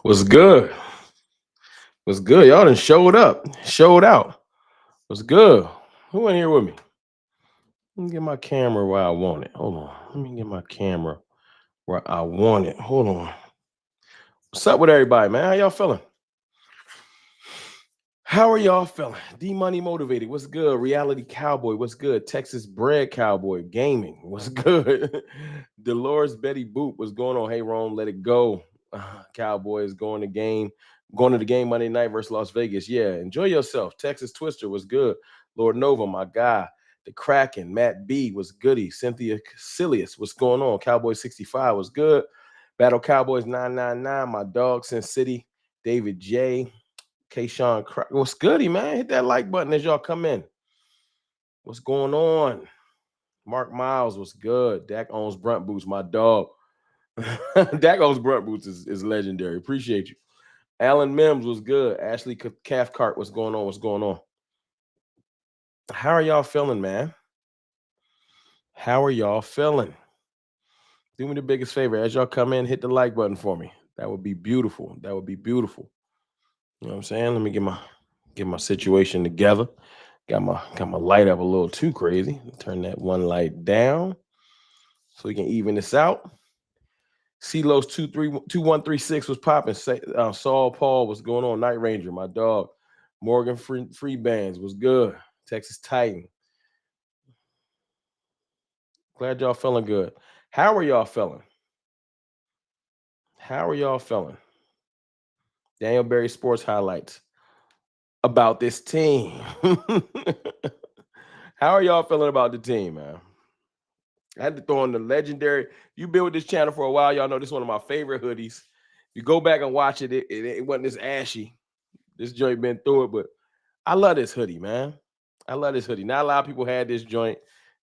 What's good? What's good? Y'all done showed up, showed out. What's good? Who in here with me? Let me get my camera where I want it. Hold on. Let me get my camera where I want it. Hold on. What's up with everybody, man? How y'all feeling? How are y'all feeling? D Money Motivated. What's good? Reality Cowboy. What's good? Texas Bred Cowboy Gaming. What's good? Dolores Betty Boop. What's going on? Hey, Rome, let it go. Cowboys going to the game Monday night versus Las Vegas. Yeah, enjoy yourself. Texas Twister was good. Lord Nova, my guy. The Kraken, Matt B was goody. Cynthia Cilius, what's going on? Cowboy 65 was good. Battle Cowboys 999, my dog, Sin City. David J. Kayshawn, what's goody, man? Hit that like button as y'all come in. What's going on? Mark Miles, what's good? Dak owns Brunt Boots, my dog. Dak owns Brunt Boots is legendary. Appreciate you. Alan Mims was good. Ashley Cathcart, what's going on? What's going on? How are y'all feeling, man? How are y'all feeling? Do me the biggest favor. As y'all come in, hit the like button for me. That would be beautiful. That would be beautiful. You know what I'm saying? Let me get my situation together. Got my light up a little too crazy. Turn that one light down so we can even this out. CeeLo's 2136 was popping. Saul Paul was going on. Night Ranger, my dog. Morgan Free Bands was good. Texas Titan. Glad y'all feeling good. How are y'all feeling? How are y'all feeling? Daniel Berry Sports Highlights about this team. How are y'all feeling about the team, man? I had to throw in the legendary. You've been with this channel for a while. Y'all know this is one of my favorite hoodies. You go back and watch it, it wasn't this ashy. This joint been through it, but I love this hoodie, man. I love this hoodie. Not a lot of people had this joint.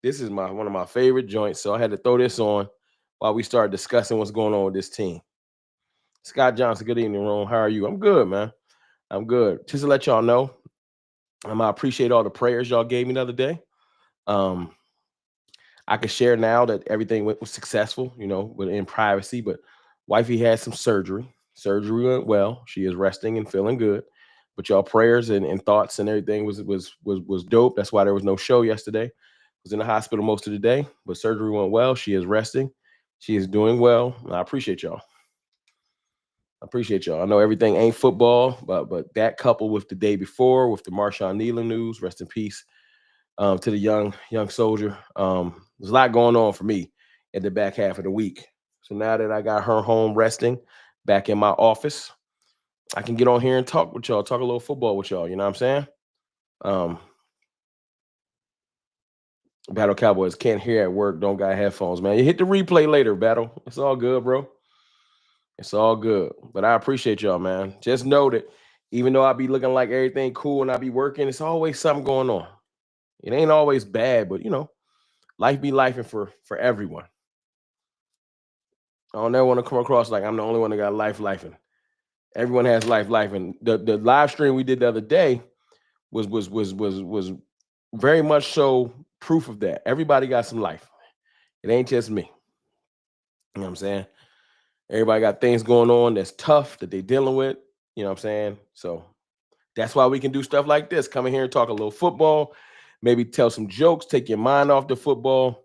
This is one of my favorite joints, so I had to throw this on while we started discussing what's going on with this team. Scott Johnson, good evening, Ron. How are you? I'm good, man. I'm good. Just to let y'all know, I appreciate all the prayers y'all gave me the other day. I can share now that everything was successful, in privacy, but wifey had some surgery. Surgery went well. She is resting and feeling good. But y'all prayers and thoughts and everything was dope. That's why there was no show yesterday. Was in the hospital most of the day, but surgery went well. She is resting. She is doing well. I appreciate y'all. I know everything ain't football, but that coupled with the day before, with the Marshawn Nealon news, rest in peace to the young soldier. There's a lot going on for me at the back half of the week. So now that I got her home resting, back in my office, I can get on here and talk with y'all, talk a little football with y'all. You know what I'm saying? Battle Cowboys can't hear at work. Don't got headphones, man. You hit the replay later, Battle. It's all good, bro. It's all good. But I appreciate y'all, man. Just know that even though I be looking like everything cool and I be working, it's always something going on. It ain't always bad, but life be lifing for everyone. I don't ever want to come across like I'm the only one that got lifing. Everyone has lifing. The live stream we did the other day was very much so proof of that. Everybody got some life. It ain't just me. You know what I'm saying? Everybody got things going on that's tough that they dealing with. You know what I'm saying? So that's why we can do stuff like this. Come in here and talk a little football, maybe tell some jokes, take your mind off the football,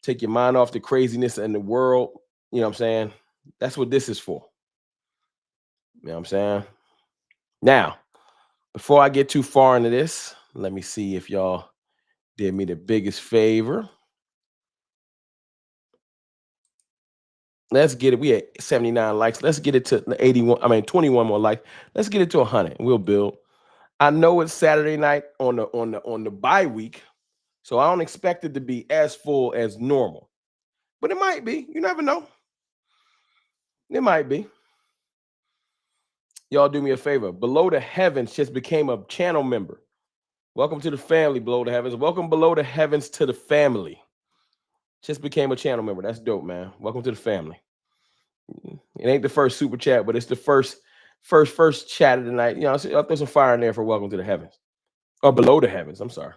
take your mind off the craziness in the world. You know what I'm saying? That's what this is for. You know what I'm saying? Now, before I get too far into this, let me see if y'all did me the biggest favor. Let's get it. We had 79 likes. Let's get it to 21 more likes. Let's get it to 100. We'll build. I know it's Saturday night on the bye week, so I don't expect it to be as full as normal. But it might be. You never know. It might be. Y'all do me a favor. Below the Heavens just became a channel member. Welcome to the family, Below the Heavens. Welcome Below the Heavens to the family. Just became a channel member. That's dope, man. Welcome to the family. It ain't the first super chat, but it's the first chat of the night. I'll throw some fire in there for Welcome to the Heavens. Or Below the Heavens. I'm sorry.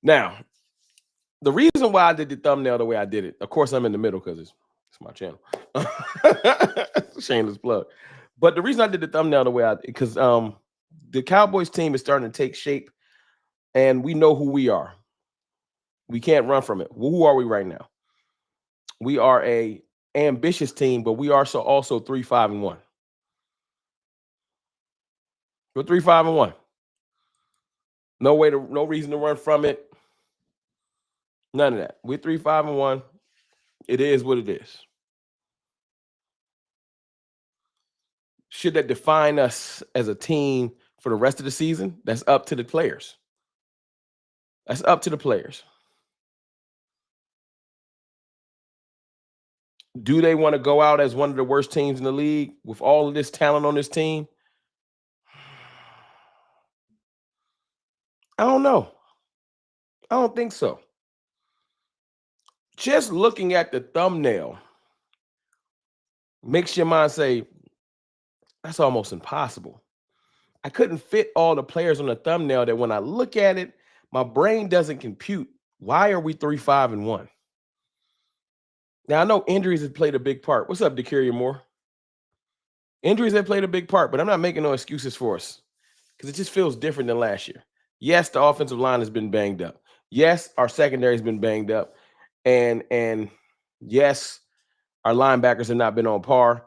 Now, the reason why I did the thumbnail the way I did it, of course, I'm in the middle because It's my channel. Shameless plug. But the reason I did the thumbnail the way because the Cowboys team is starting to take shape, and we know who we are. We can't run from it. Who are we right now? We are a ambitious team, but we are also 3-5-1. We're 3-5-1. No reason to run from it. None of that. We're 3-5-1. It is what it is. Should that define us as a team for the rest of the season? That's up to the players. That's up to the players. Do they want to go out as one of the worst teams in the league with all of this talent on this team? I don't know. I don't think so. Just looking at the thumbnail makes your mind say, that's almost impossible. I couldn't fit all the players on the thumbnail that when I look at it, my brain doesn't compute. Why are we 3-5-1? Now, I know injuries have played a big part. What's up, DeCurier Moore? Injuries have played a big part, but I'm not making no excuses for us because it just feels different than last year. Yes, the offensive line has been banged up. Yes, our secondary has been banged up. And yes, our linebackers have not been on par.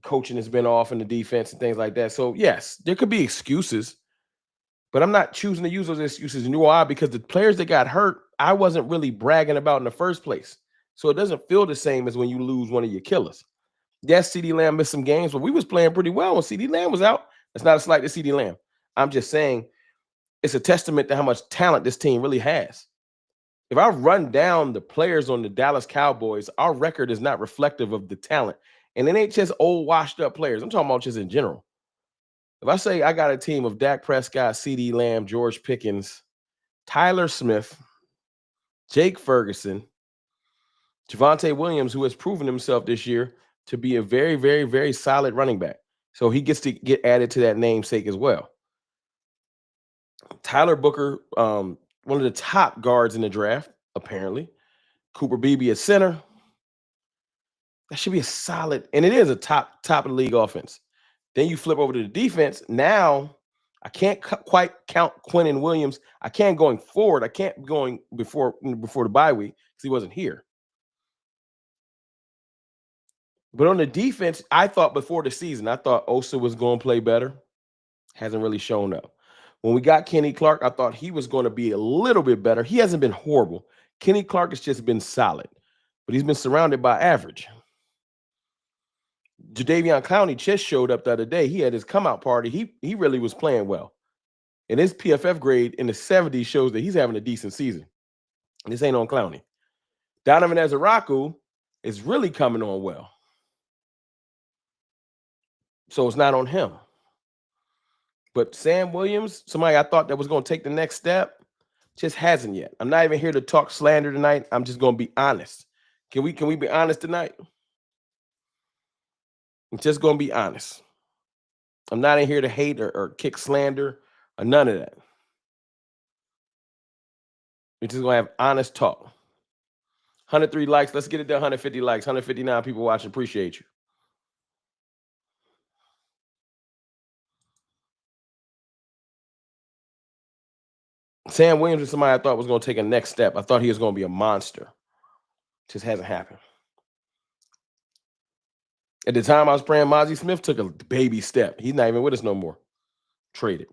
Coaching has been off in the defense and things like that. So, yes, there could be excuses, but I'm not choosing to use those excuses. You know why? Because the players that got hurt, I wasn't really bragging about in the first place. So it doesn't feel the same as when you lose one of your killers. Yes, CeeDee Lamb missed some games, but we was playing pretty well when CeeDee Lamb was out. That's not a slight to CeeDee Lamb. I'm just saying it's a testament to how much talent this team really has. If I run down the players on the Dallas Cowboys, our record is not reflective of the talent. And it ain't just old washed up players. I'm talking about just in general. If I say I got a team of Dak Prescott, CeeDee Lamb, George Pickens, Tyler Smith, Jake Ferguson, Javonte Williams, who has proven himself this year to be a very, very, very solid running back. So he gets to get added to that namesake as well. Tyler Booker, one of the top guards in the draft, apparently. Cooper Beebe at center. That should be a solid, and it is a top of the league offense. Then you flip over to the defense. Now, I can't quite count Quinnen Williams. I can't going forward. I can't going before the bye week because he wasn't here. But on the defense, I thought before the season, I thought Osa was going to play better. Hasn't really shown up. When we got Kenny Clark, I thought he was going to be a little bit better. He hasn't been horrible. Kenny Clark has just been solid, but he's been surrounded by average. Jadeveon Clowney just showed up the other day. He had his come out party. He really was playing well. And his PFF grade in the 70s shows that he's having a decent season. And this ain't on Clowney. Donovan Ezeraku is really coming on well. So it's not on him. But Sam Williams, somebody I thought that was going to take the next step, just hasn't yet. I'm not even here to talk slander tonight. I'm just going to be honest. Can we be honest tonight? I'm just going to be honest. I'm not in here to hate or kick slander or none of that. We're just going to have honest talk. 103 likes. Let's get it to 150 likes. 159 people watching. Appreciate you. Sam Williams is somebody I thought was going to take a next step. I thought he was going to be a monster. Just hasn't happened. At the time I was praying, Mozzie Smith took a baby step. He's not even with us no more. Traded.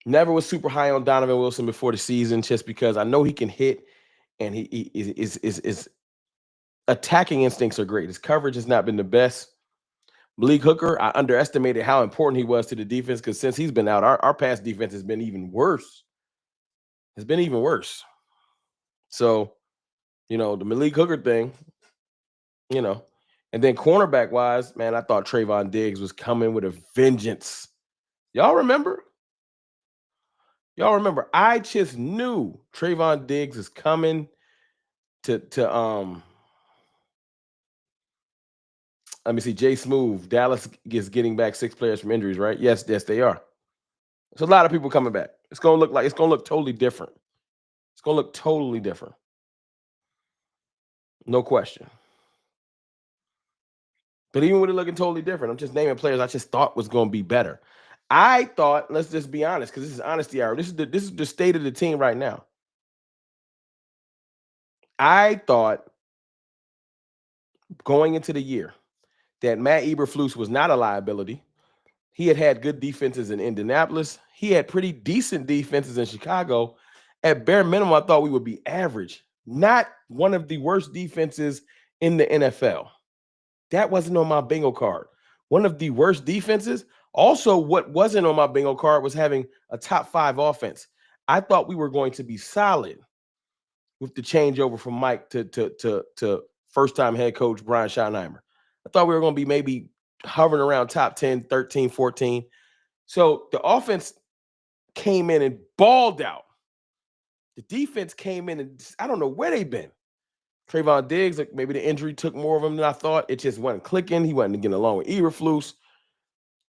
Never was super high on Donovan Wilson before the season just because I know he can hit and he is attacking instincts are great. His coverage has not been the best. Malik Hooker, I underestimated how important he was to the defense because since he's been out, our pass defense has been even worse. It's been even worse. So, the Malik Hooker thing, and then cornerback wise, man, I thought Trayvon Diggs was coming with a vengeance. Y'all remember? I just knew Trayvon Diggs is coming to let me see. Jay Smooth, Dallas is getting back 6 players from injuries, right? Yes, they are. There's a lot of people coming back. It's gonna look totally different. It's gonna look totally different. No question. But even with it looking totally different, I'm just naming players I just thought was going to be better. I thought, let's just be honest, because this is honesty hour. This is the state of the team right now. I thought going into the year that Matt Eberflus was not a liability. He had good defenses in Indianapolis. He had pretty decent defenses in Chicago. At bare minimum, I thought we would be average, not one of the worst defenses in the NFL. That wasn't on my bingo card. One of the worst defenses. Also, what wasn't on my bingo card was having a top 5 offense. I thought we were going to be solid with the changeover from Mike to first-time head coach Brian Schottenheimer. I thought we were going to be maybe hovering around top 10, 13, 14. So the offense came in and balled out. The defense came in and I don't know where they've been. Trayvon Diggs, like maybe the injury took more of him than I thought. It just wasn't clicking. He wasn't getting along with Eberflus.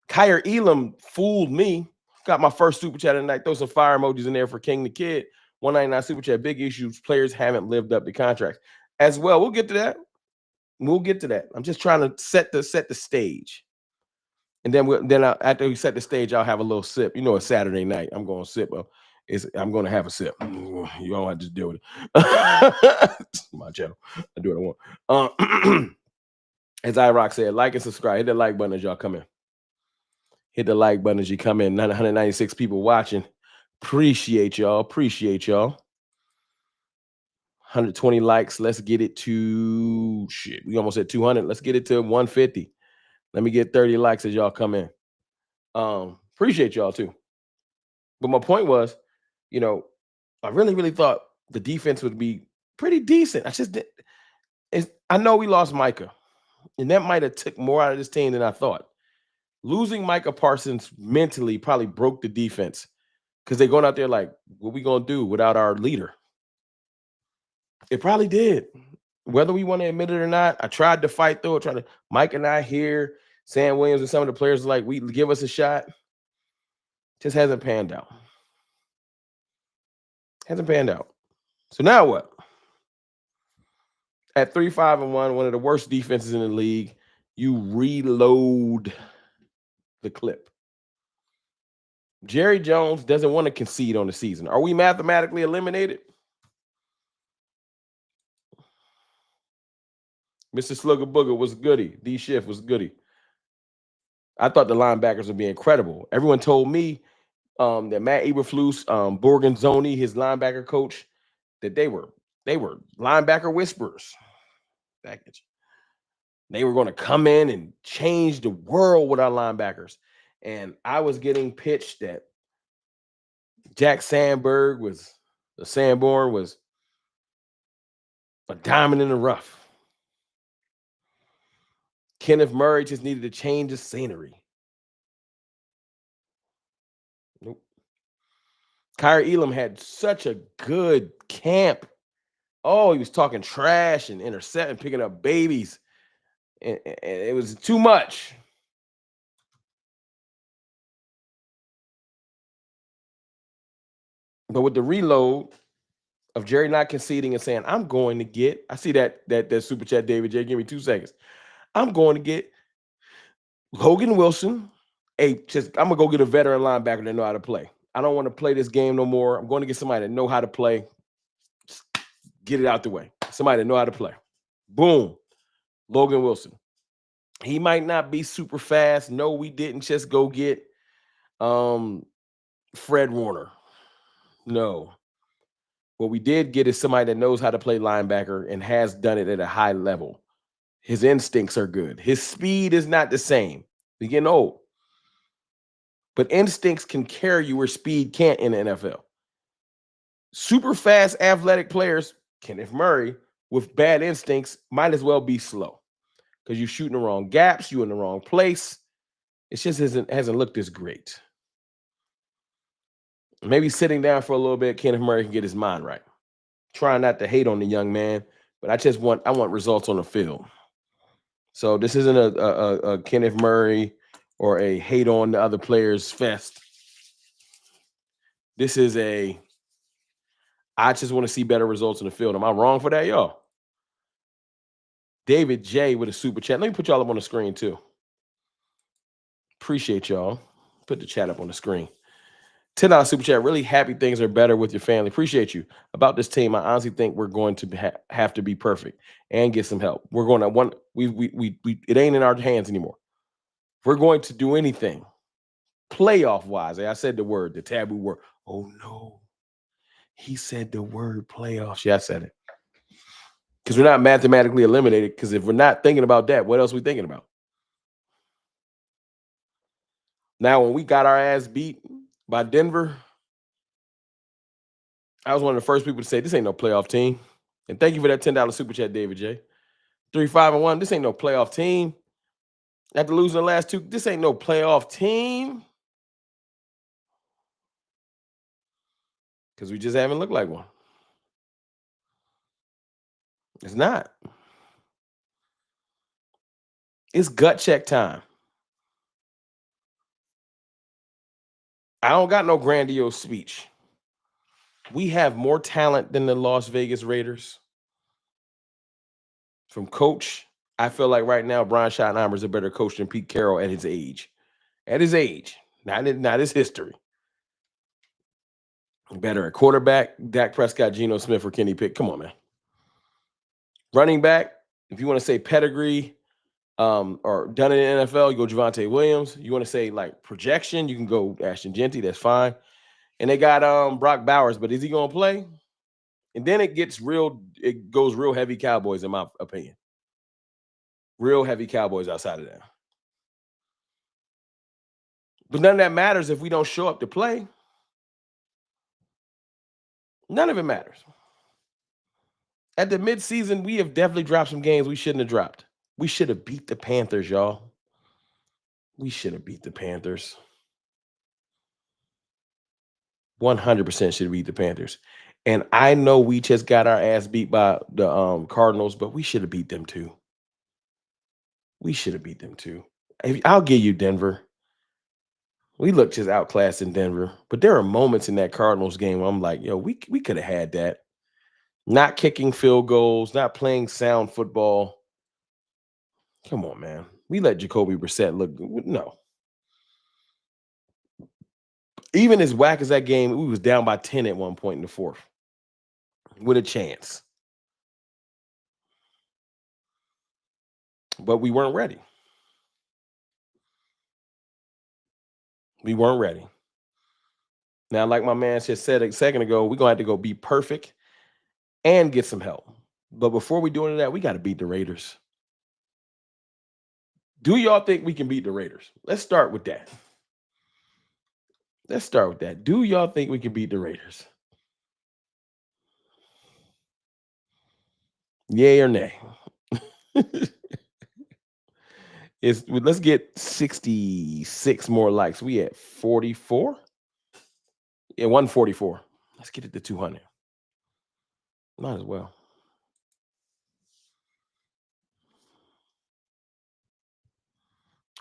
Kyer Elam fooled me. Got my first super chat of the night. Throw some fire emojis in there for King the Kid. 199 super chat. Big issues. Players haven't lived up to contracts. As well, we'll get to that. We'll get to that. I'm just trying to set the stage. And then after we set the stage, I'll have a little sip. You know, it's Saturday night. I'm going to sip. I'm going to have a sip. You don't have to deal with it. It's my channel. I do what I want. As iRock said, like and subscribe. Hit the like button as y'all come in. Hit the like button as you come in. 196 people watching. Appreciate y'all. 120 likes. Let's get it to shit. We almost at 200. Let's get it to 150. Let me get 30 likes as y'all come in. Appreciate y'all too. But my point was, I really, really thought the defense would be pretty decent. I know we lost Micah, and that might have took more out of this team than I thought. Losing Micah Parsons mentally probably broke the defense because they're going out there like, what we going to do without our leader? It probably did. Whether we want to admit it or not, I tried to fight through it. Mike and I here, Sam Williams and some of the players like, we give us a shot. Just hasn't panned out. So now what? At 3-5-1, one of the worst defenses in the league, you reload the clip. Jerry Jones doesn't want to concede on the season. Are we mathematically eliminated? Mr. Slugger Booger was goody. D Schiff was goody. I thought the linebackers would be incredible. Everyone told me that Matt Eberflus, Borgonzoni, his linebacker coach, that they were linebacker whisperers. They were going to come in and change the world with our linebackers. And I was getting pitched that Jack Sanborn was a diamond in the rough. Kenneth Murray just needed to change the scenery. Nope. Kyer Elam had such a good camp. Oh, he was talking trash and intercepting, picking up babies. And it was too much. But with the reload of Jerry not conceding and saying, I'm going to get, I see that super chat, David J. Give me 2 seconds. I'm going to get Logan Wilson. I'm gonna go get a veteran linebacker that know how to play. I don't want to play this game no more. I'm going to get somebody that know how to play. Just get it out the way. Somebody that know how to play. Boom. Logan Wilson. He might not be super fast. No, we didn't just go get Fred Warner. No. What we did get is somebody that knows how to play linebacker and has done it at a high level. His instincts are good. His speed is not the same. He's getting old. But instincts can carry you where speed can't in the NFL. Super fast, athletic players, Kenneth Murray, with bad instincts, might as well be slow because you're shooting the wrong gaps, you're in the wrong place. It just hasn't looked as great. Maybe sitting down for a little bit, Kenneth Murray can get his mind right. Trying not to hate on the young man, but I want results on the field. So this isn't a Kenneth Murray or a hate on the other players fest. This is I just want to see better results in the field. Am I wrong for that, y'all? David J with a super chat. Let me put y'all up on the screen too. Appreciate y'all. Put the chat up on the screen. $10 super chat. Really happy things are better with your family. Appreciate you. About this team, I honestly think we're going to have to be perfect and get some help. We're going to one. We it ain't in our hands anymore. If we're going to do anything playoff wise. I said the word, the taboo word. Oh no, he said the word playoffs. Yeah, I said it. Because we're not mathematically eliminated. Because if we're not thinking about that, what else are we thinking about? Now, when we got our ass beat by Denver, I was one of the first people to say, this ain't no playoff team. And thank you for that $10 super chat, David J. 3-5-1. This ain't no playoff team. After losing the last two, this ain't no playoff team. Because we just haven't looked like one. It's not. It's gut check time. I don't got no grandiose speech. We have more talent than the Las Vegas Raiders. From coach, I feel like right now Brian Schottenheimer is a better coach than Pete Carroll at his age. At his age, not his history. Better at quarterback, Dak Prescott, Geno Smith, or Kenny Pickett. Come on, man. Running back, if you want to say pedigree or done it in the NFL, you go Javonte Williams. You want to say like projection, you can go Ashton Genty. That's fine. And they got Brock Bowers, but is he going to play? And then it goes real heavy Cowboys, in my opinion. Real heavy Cowboys outside of that. But none of that matters if we don't show up to play. None of it matters. At the midseason, we have definitely dropped some games we shouldn't have dropped. We should have beat the Panthers, y'all. We should have beat the Panthers. 100% should have beat the Panthers. And I know we just got our ass beat by the Cardinals, but we should have beat them too. We should have beat them too. I'll give you Denver. We looked just outclassed in Denver, but there are moments in that Cardinals game where I'm like, yo, we could have had that. Not kicking field goals, not playing sound football. Come on, man. We let Jacoby Brissett look good. No. Even as whack as that game, we was down by 10 at one point in the fourth with a chance. But we weren't ready. We weren't ready. Now, like my man just said a second ago, we're going to have to go be perfect and get some help. But before we do any of that, we got to beat the Raiders. Do y'all think we can beat the Raiders? Let's start with that. Let's start with that. Do y'all think we can beat the Raiders? Yay or nay? Let's get 66 more likes. We at 44? Yeah, 144. Let's get it to 200. Might as well.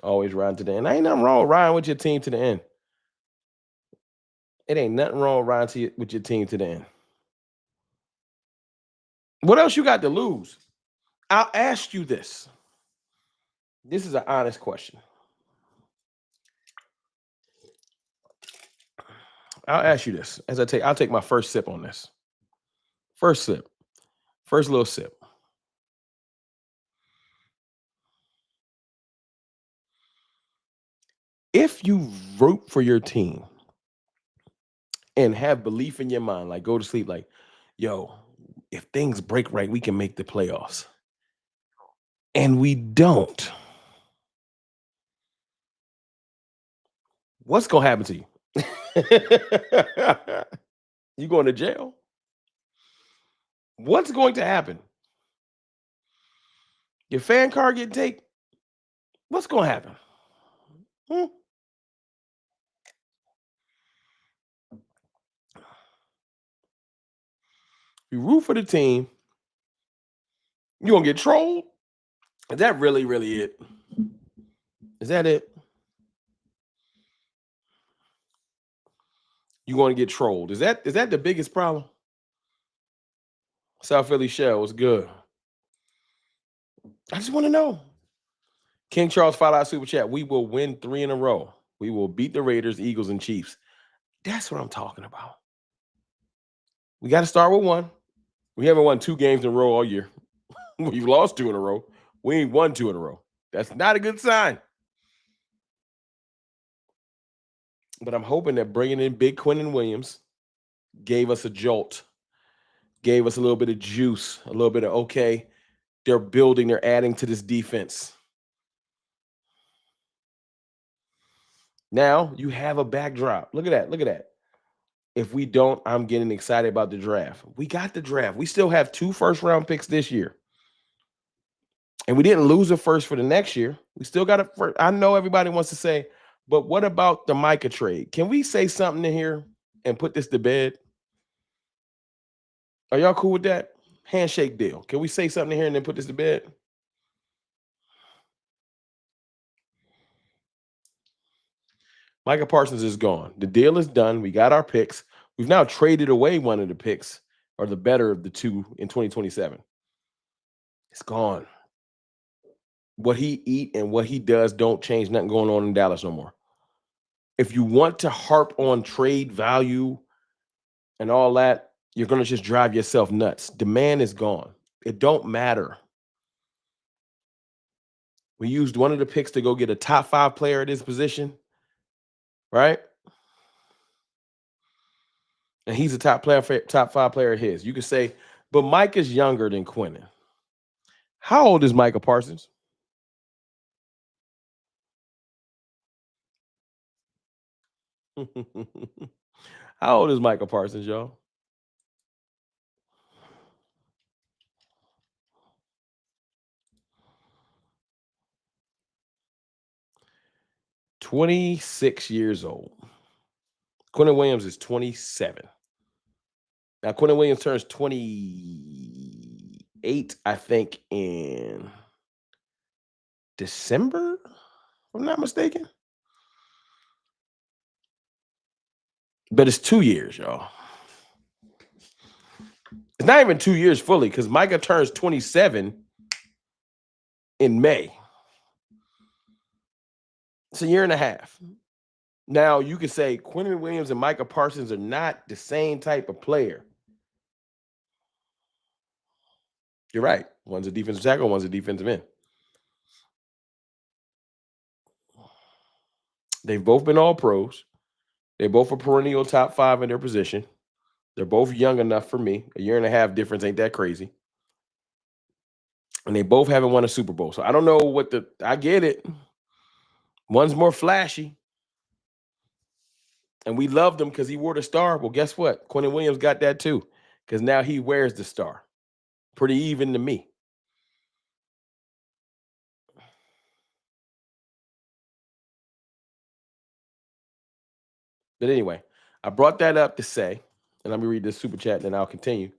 Always riding to the end. Ain't nothing wrong with riding with your team to the end. It ain't nothing wrong with riding with your team to the end. What else you got to lose? I'll ask you this. This is an honest question. I'll ask you this as I'll take my first sip on this. First sip. First little sip. If you root for your team and have belief in your mind, like go to sleep, like, yo, if things break right, we can make the playoffs. And we don't. What's going to happen to you? You going to jail? What's going to happen? Your fan card get taken? What's going to happen? You root for the team, you going to get trolled? Is that really it? Is that it? You going to get trolled? Is that the biggest problem? South Philly Shell was good. I just want to know. King Charles $5 super chat. We will win 3 in a row. We will beat the Raiders, Eagles, and Chiefs. That's what I'm talking about. We got to start with 1. We haven't won 2 games in a row all year. We've lost 2 in a row. We ain't won 2 in a row. That's not a good sign. But I'm hoping that bringing in big Quinnen Williams gave us a jolt, gave us a little bit of juice, a little bit of, okay, they're building, they're adding to this defense. Now you have a backdrop. Look at that. Look at that. If we don't, I'm getting excited about the draft. We got the draft. We still have 2 first-round picks this year. And we didn't lose a first for the next year. We still got a first. I know everybody wants to say, but what about the Micah trade? Can we say something in here and put this to bed? Are y'all cool with that? Handshake deal. Can we say something in here and then put this to bed? Micah Parsons is gone. The deal is done. We got our picks. We've now traded away one of the picks, or the better of the 2 in 2027. It's gone. What he eat and what he does don't change nothing going on in Dallas no more. If you want to harp on trade value and all that, you're going to just drive yourself nuts. The man is gone. It don't matter. We used one of the picks to go get a top 5 player at his position, right? And he's a top 5 player of his. You could say, but Mike is younger than Quinnen. How old is Micah Parsons? How old is Micah Parsons, y'all? "26 years old. Quinnen Williams is 27. Now, Quinnen Williams turns 28, I think, in December, if I'm not mistaken. But it's 2 years, y'all. It's not even 2 years fully, because Micah turns 27 in May. It's a year and a half. Now, you could say Quinnen Williams and Micah Parsons are not the same type of player. You're right. One's a defensive tackle, one's a defensive end. They've both been all pros. They both are perennial top 5 in their position. They're both young enough for me. A year and a half difference ain't that crazy. And they both haven't won a Super Bowl. So I don't know what I get it. One's more flashy. And we loved him because he wore the star. Well, guess what? Quinnen Williams got that too, because now he wears the star. Pretty even to me. But anyway, I brought that up to say, and let me read this super chat, and then I'll continue.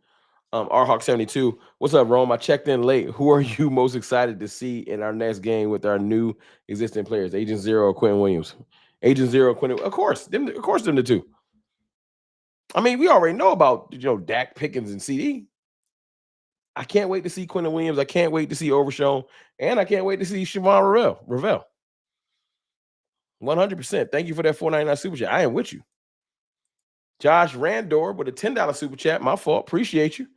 RHawk72, what's up, Rome? I checked in late. Who are you most excited to see in our next game with our new existing players? Agent Zero or Quinnen Williams? Agent Zero, Quinnen, of course, them the two. I mean, we already know about, Dak, Pickens, and CD. I can't wait to see Quinnen Williams. I can't wait to see Overshown, and I can't wait to see Siobhan Ravel. 100%. Thank you for that $4.99 super chat. I am with you. Josh Randor with a $10 super chat. My fault. Appreciate you.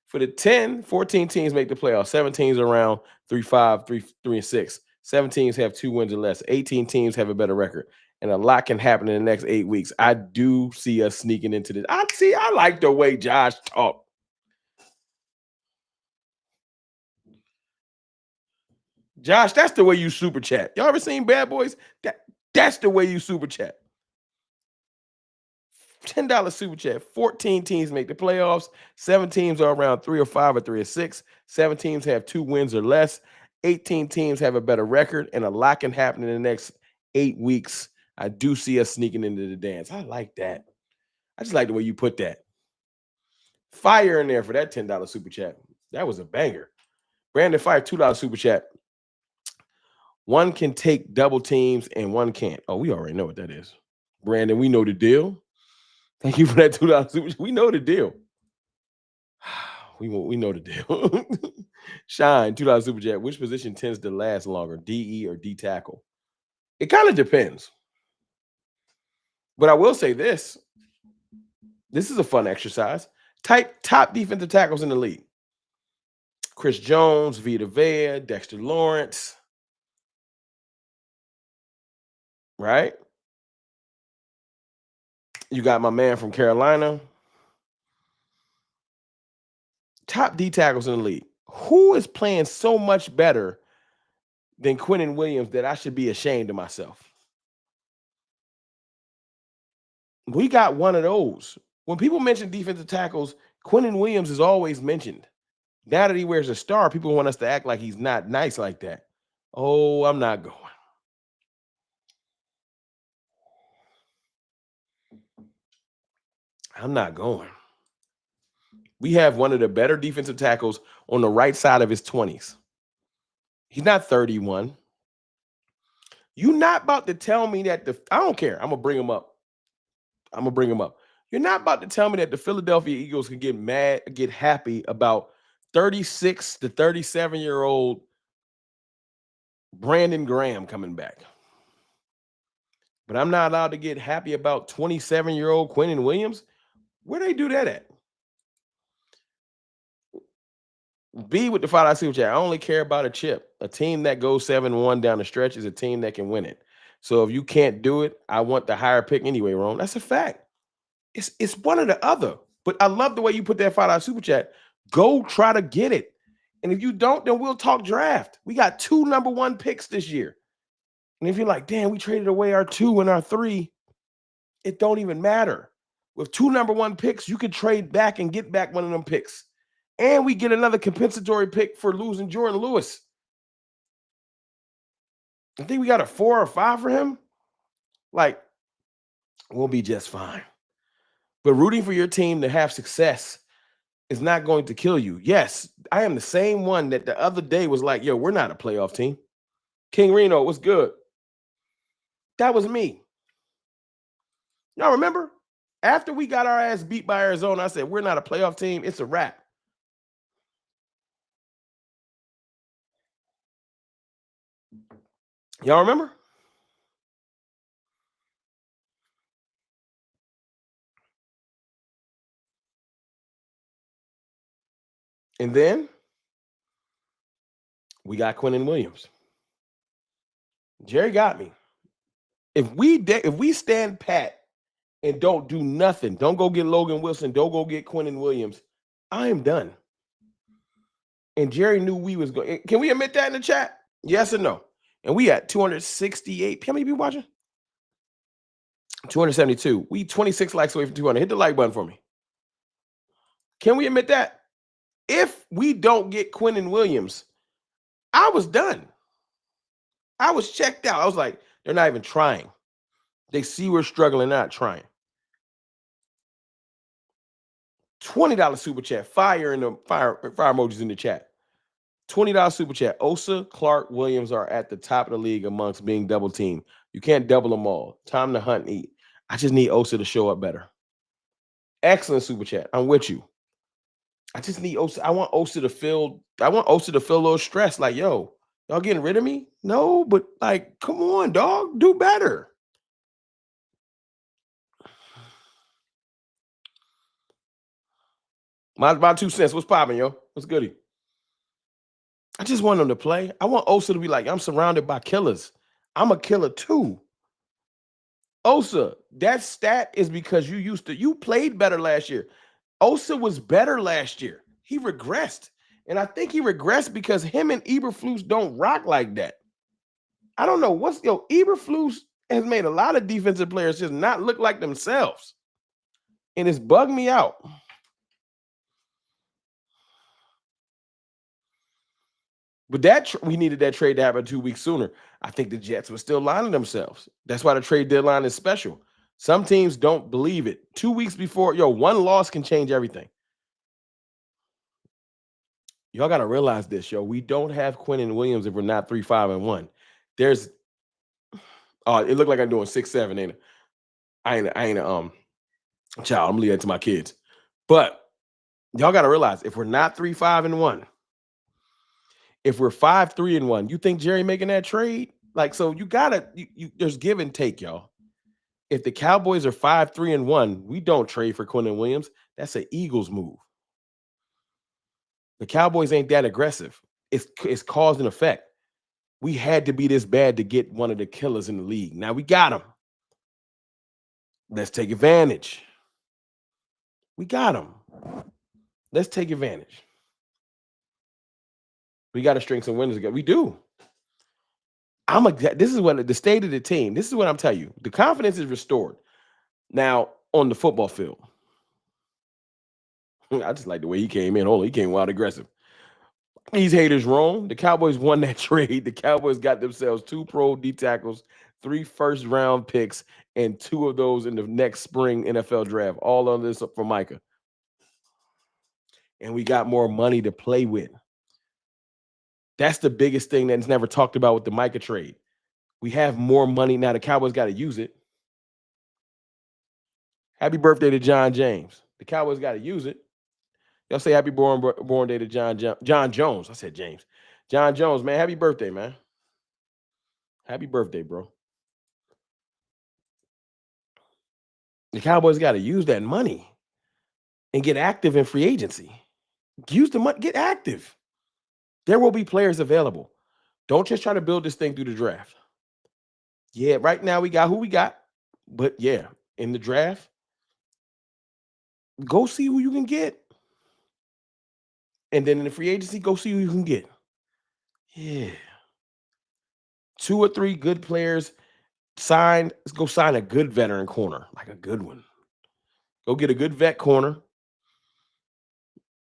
For the 14 teams make the playoffs. 7 teams around 3-5, 3-6. 7 teams have 2 wins or less. 18 teams have a better record. And a lot can happen in the next 8 weeks. I do see us sneaking into this. I like the way Josh talked. Josh, that's the way you super chat. Y'all ever seen Bad Boys? That's the way you super chat. $10 super chat. 14 teams make the playoffs. 7 teams are around 3 or 5 or 3 or 6. 7 teams have 2 wins or less. 18 teams have a better record, and a lot can happen in the next 8 weeks. I do see us sneaking into the dance. I like that. I just like the way you put that. Fire in there for that $10 super chat. That was a banger. Brandon Fire, $2 super chat. One can take double teams and one can't. Oh, we already know what that is. Brandon, we know the deal. Thank you for that $2 super chat. We know the deal. we know the deal. Shine, $2 super chat. Which position tends to last longer, DE or D tackle? It kind of depends. But I will say this. This is a fun exercise. Type top defensive tackles in the league. Chris Jones, Vita Vea, Dexter Lawrence. Right? You got my man from Carolina. Top D tackles in the league. Who is playing so much better than Quinnen Williams that I should be ashamed of myself? We got one of those. When people mention defensive tackles, Quinnen Williams is always mentioned. Now that he wears a star, people want us to act like he's not nice like that. Oh, I'm not going. I'm not going. We have one of the better defensive tackles on the right side of his 20s. He's not 31. You're not about to tell me that I don't care. I'm gonna bring him up. You're not about to tell me that the Philadelphia Eagles can get happy about 36 to 37-year-old Brandon Graham coming back. But I'm not allowed to get happy about 27-year-old Quinnen Williams. Where they do that at? B with the $5 super chat. I only care about a chip. A team that goes 7-1 down the stretch is a team that can win it. So if you can't do it, I want the higher pick anyway, Ron. That's a fact. It's one or the other. But I love the way you put that $5 super chat. Go try to get it. And if you don't, then we'll talk draft. We got 2 number 1 picks this year. And if you're like, damn, we traded away our 2 and our 3, it don't even matter. With 2 number 1 picks, you could trade back and get back one of them picks. And we get another compensatory pick for losing Jordan Lewis. I think we got a 4 or 5 for him. Like, we'll be just fine. But rooting for your team to have success is not going to kill you. Yes, I am the same one that the other day was like, yo, we're not a playoff team. King Reno, what's good? That was me. Y'all remember? After we got our ass beat by Arizona, I said, we're not a playoff team. It's a wrap. Y'all remember? And then we got Quinnen Williams. Jerry got me. If we stand pat and don't do nothing, don't go get Logan Wilson, don't go get Quinnen Williams, I am done. And Jerry knew we was going. Can we admit that in the chat? Yes or no? And we at 268. How many people watching? 272. We 26 likes away from 200. Hit the like button for me. Can we admit that? If we don't get Quinnen Williams, I was done. I was checked out. I was like, they're not even trying. They see we're struggling, not trying. $20 super chat. Fire emojis in the chat. $20 super chat. Osa, Clark, Williams are at the top of the league amongst being double teamed. You can't double them all. Time to hunt and eat. I just need Osa to show up better. Excellent super chat. I'm with you. I just need Osa. I want Osa to feel a little stress. Like, yo, y'all getting rid of me? No, but like, come on, dog. Do better. My 2 cents. What's popping, yo? What's goody? I just want them to play. I want Osa to be like, I'm surrounded by killers. I'm a killer too. Osa, that stat is because you played better last year. Osa was better last year. He regressed. And I think he regressed because him and Eberflus don't rock like that. I don't know Eberflus has made a lot of defensive players just not look like themselves. And it's bugged me out. But we needed that trade to happen 2 weeks sooner. I think the Jets were still lining themselves. That's why the trade deadline is special. Some teams don't believe it. 2 weeks before, one loss can change everything. Y'all got to realize this, We don't have Quinnen Williams if we're not 3-5-1. It looked like I'm doing 6-7, ain't it? I ain't a child. I'm leaving that to my kids. But Y'all got to realize if we're not 3-5-1, if we're 5-3-1, you think Jerry making that trade? Like, so you gotta there's give and take, y'all. If the Cowboys are 5-3-1, we don't trade for Quinnen Williams. That's an Eagles move. The Cowboys ain't that aggressive. It's cause and effect. We had to be this bad to get one of the killers in the league. Now we got him. Let's take advantage. We got him. Let's take advantage. We got to string some winners together. We do. This is what the state of the team. This is what I'm telling you. The confidence is restored. Now on the football field, I just like the way he came in. He came wild aggressive. These haters wrong. The Cowboys won that trade. The Cowboys got themselves 2 pro D tackles, 3 first-round picks, and 2 of those in the next spring NFL draft. All on this for Micah. And we got more money to play with. That's the biggest thing that's never talked about with the Micah trade. We have more money now. The Cowboys got to use it. Happy birthday to John James. The Cowboys got to use it. Y'all say happy born day to John Jones. I said James. John Jones, man. Happy birthday, man. Happy birthday, bro. The Cowboys got to use that money and get active in free agency. Use the money, get active. There will be players available. Don't just try to build this thing through the draft. Yeah, right now we got who we got. But yeah, in the draft, go see who you can get. And then in the free agency, go see who you can get. Yeah. 2 or 3 good players signed. Let's go sign a good veteran corner, like a good one. Go get a good vet corner.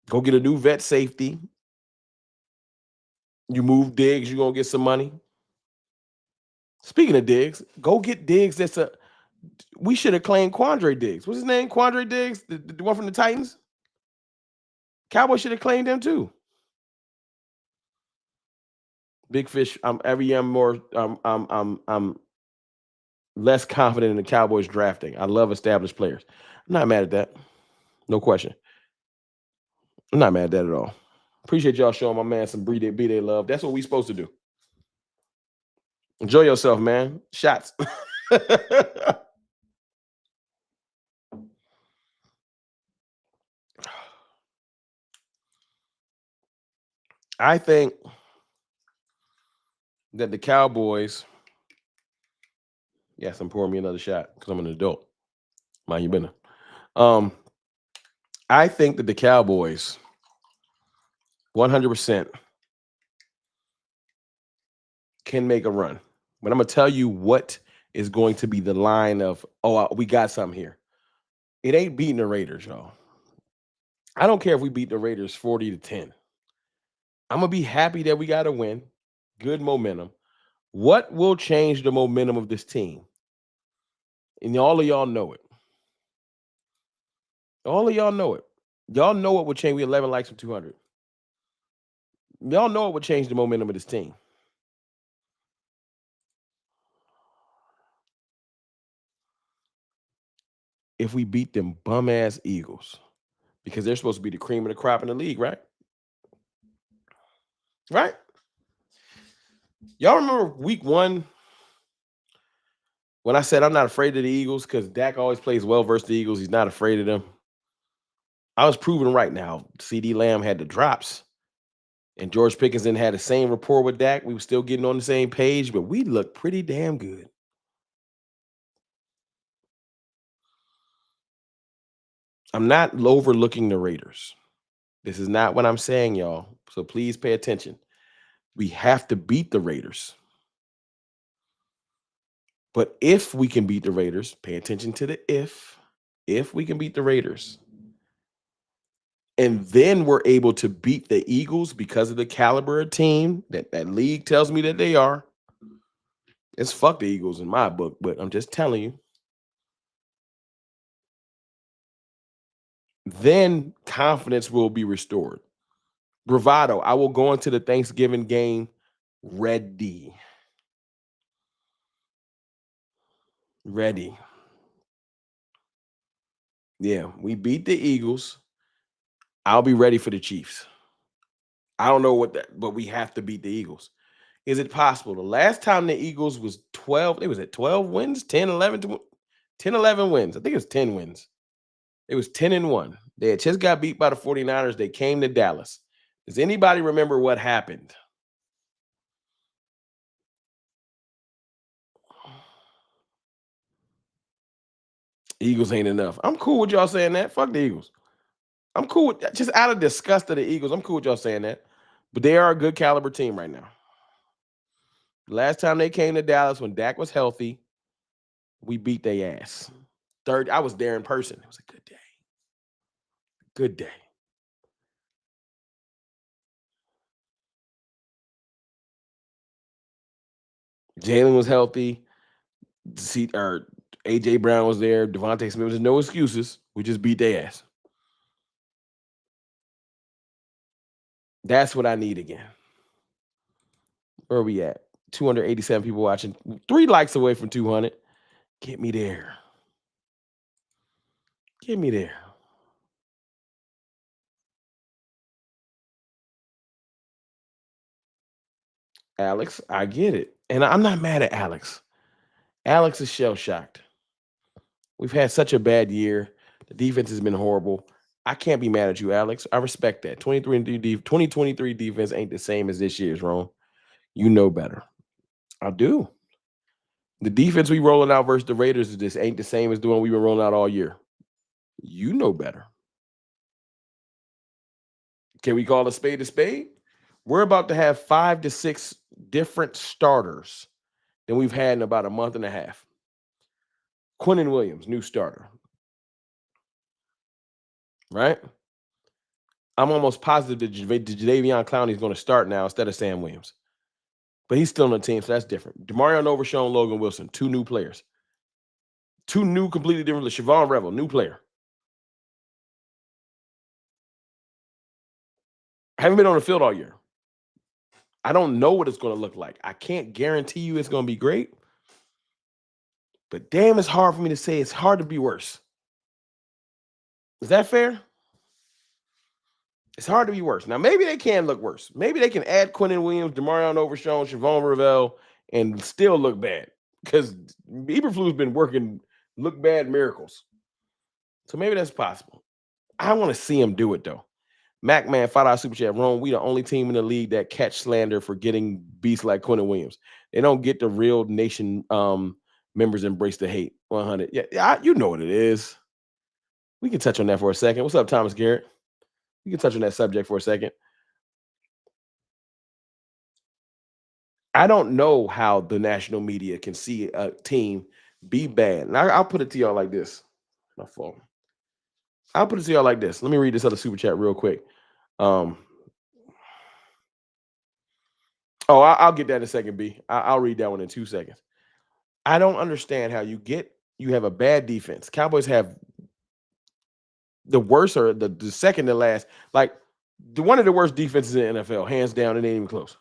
Go get a new vet safety. You move Diggs, you're going to get some money. Speaking of Diggs, go get Diggs. We should have claimed Quandre Diggs. What's his name? Quandre Diggs, the one from the Titans. Cowboys should have claimed him too. Big Fish. Every year I'm less confident in the Cowboys drafting. I love established players. I'm not mad at that. No question. I'm not mad at that at all. Appreciate y'all showing my man some B-Day love. That's what we supposed to do. Enjoy yourself, man. Shots. I think that the Cowboys. Yes, I'm pouring me another shot because I'm an adult. Mind your business. I think that the Cowboys 100% can make a run. But I'm going to tell you what is going to be the line of, we got something here. It ain't beating the Raiders, y'all. I don't care if we beat the Raiders 40-10. I'm going to be happy that we got a win. Good momentum. What will change the momentum of this team? And all of y'all know it. All of y'all know it. Y'all know what would change. We 11 likes from 200. Y'all know what would change the momentum of this team. If we beat them bum-ass Eagles. Because they're supposed to be the cream of the crop in the league, right? Right? Y'all remember week 1 when I said I'm not afraid of the Eagles because Dak always plays well versus the Eagles. He's not afraid of them. I was proven right now. CD Lamb had the drops. And George Pickens didn't have the same rapport with Dak. We were still getting on the same page, but we looked pretty damn good. I'm not overlooking the Raiders. This is not what I'm saying, y'all. So please pay attention. We have to beat the Raiders. But if we can beat the Raiders, pay attention to the if. If we can beat the Raiders, and then we're able to beat the Eagles because of the caliber of team that league tells me that they are. It's fuck the Eagles in my book, but I'm just telling you. Then confidence will be restored. Bravado. I will go into the Thanksgiving game ready. Ready. Yeah, we beat the Eagles. I'll be ready for the Chiefs. I don't know what that, but we have to beat the Eagles. Is it possible? The last time the Eagles was 12, it was at 12 wins, 10, 11, 10, 11 wins. I think it was 10 wins. It was 10-1. They had just got beat by the 49ers. They came to Dallas. Does anybody remember what happened? Eagles ain't enough. I'm cool with y'all saying that. Fuck the Eagles. I'm cool with just out of disgust of the Eagles. I'm cool with y'all saying that. But they are a good caliber team right now. Last time they came to Dallas when Dak was healthy, we beat their ass. Third, I was there in person. It was a good day. Good day. Jalen was healthy. AJ Brown was there. Devontae Smith. There's no excuses. We just beat their ass. That's what I need again. Where are we at? 287 people watching. 3 likes away from 200. Get me there. Get me there. Alex, I get it. And I'm not mad at Alex. Alex is shell shocked. We've had such a bad year. The defense has been horrible. I can't be mad at you, Alex. I respect that. 2023 defense ain't the same as this year's, Ron. You know better. I do. The defense we rolling out versus the Raiders is just ain't the same as the one we've been rolling out all year. You know better. Can we call a spade a spade? We're about to have 5 to 6 different starters than we've had in about a month and a half. Quinnen Williams, new starter. Right? I'm almost positive that Jadeveon Clowney is going to start now instead of Sam Williams. But he's still on the team, so that's different. Demarion Overshown, Logan Wilson, 2 new players. 2 new, completely different. Siobhan Revel, new player. I haven't been on the field all year. I don't know what it's going to look like. I can't guarantee you it's going to be great. But damn, it's hard for me to say it's hard to be worse. Is that fair? It's hard to be worse. Now, maybe they can look worse. Maybe they can add Quinnen Williams, Demarion Overshown, Siobhan Revel, and still look bad. Because Eberflus has been working look bad miracles. So maybe that's possible. I want to see him do it, though. MacMan, $5 super chat. Rome, we the only team in the league that catch slander for getting beasts like Quinnen Williams. They don't get the real nation members embrace the hate. 100. Yeah, you know what it is. We can touch on that for a second. What's up, Thomas Garrett? We can touch on that subject for a second. I don't know how the national media can see a team be bad. And I'll put it to y'all like this. My phone. I'll put it to y'all like this. Let me read this other super chat real quick. I'll get that in a second, B. I'll read that one in 2 seconds. I don't understand how you have a bad defense. Cowboys have the worst or the second to last, like one of the worst defenses in the NFL, hands down. It ain't even close.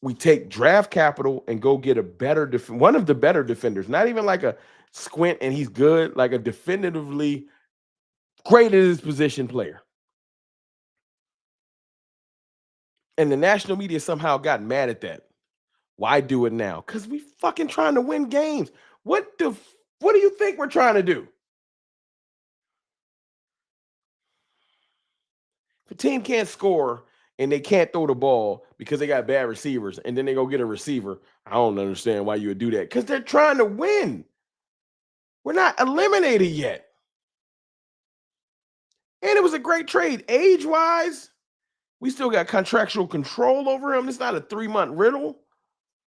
We take draft capital and go get a better one of the better defenders, not even like a squint and he's good, like a definitively great at his position player. And the national media somehow got mad at that. Why do it now? Because we fucking trying to win games. What do you think we're trying to do? If a team can't score and they can't throw the ball because they got bad receivers, and then they go get a receiver, I don't understand why you would do that. Because they're trying to win. We're not eliminated yet. And it was a great trade. Age-wise, we still got contractual control over him. It's not a 3-month riddle.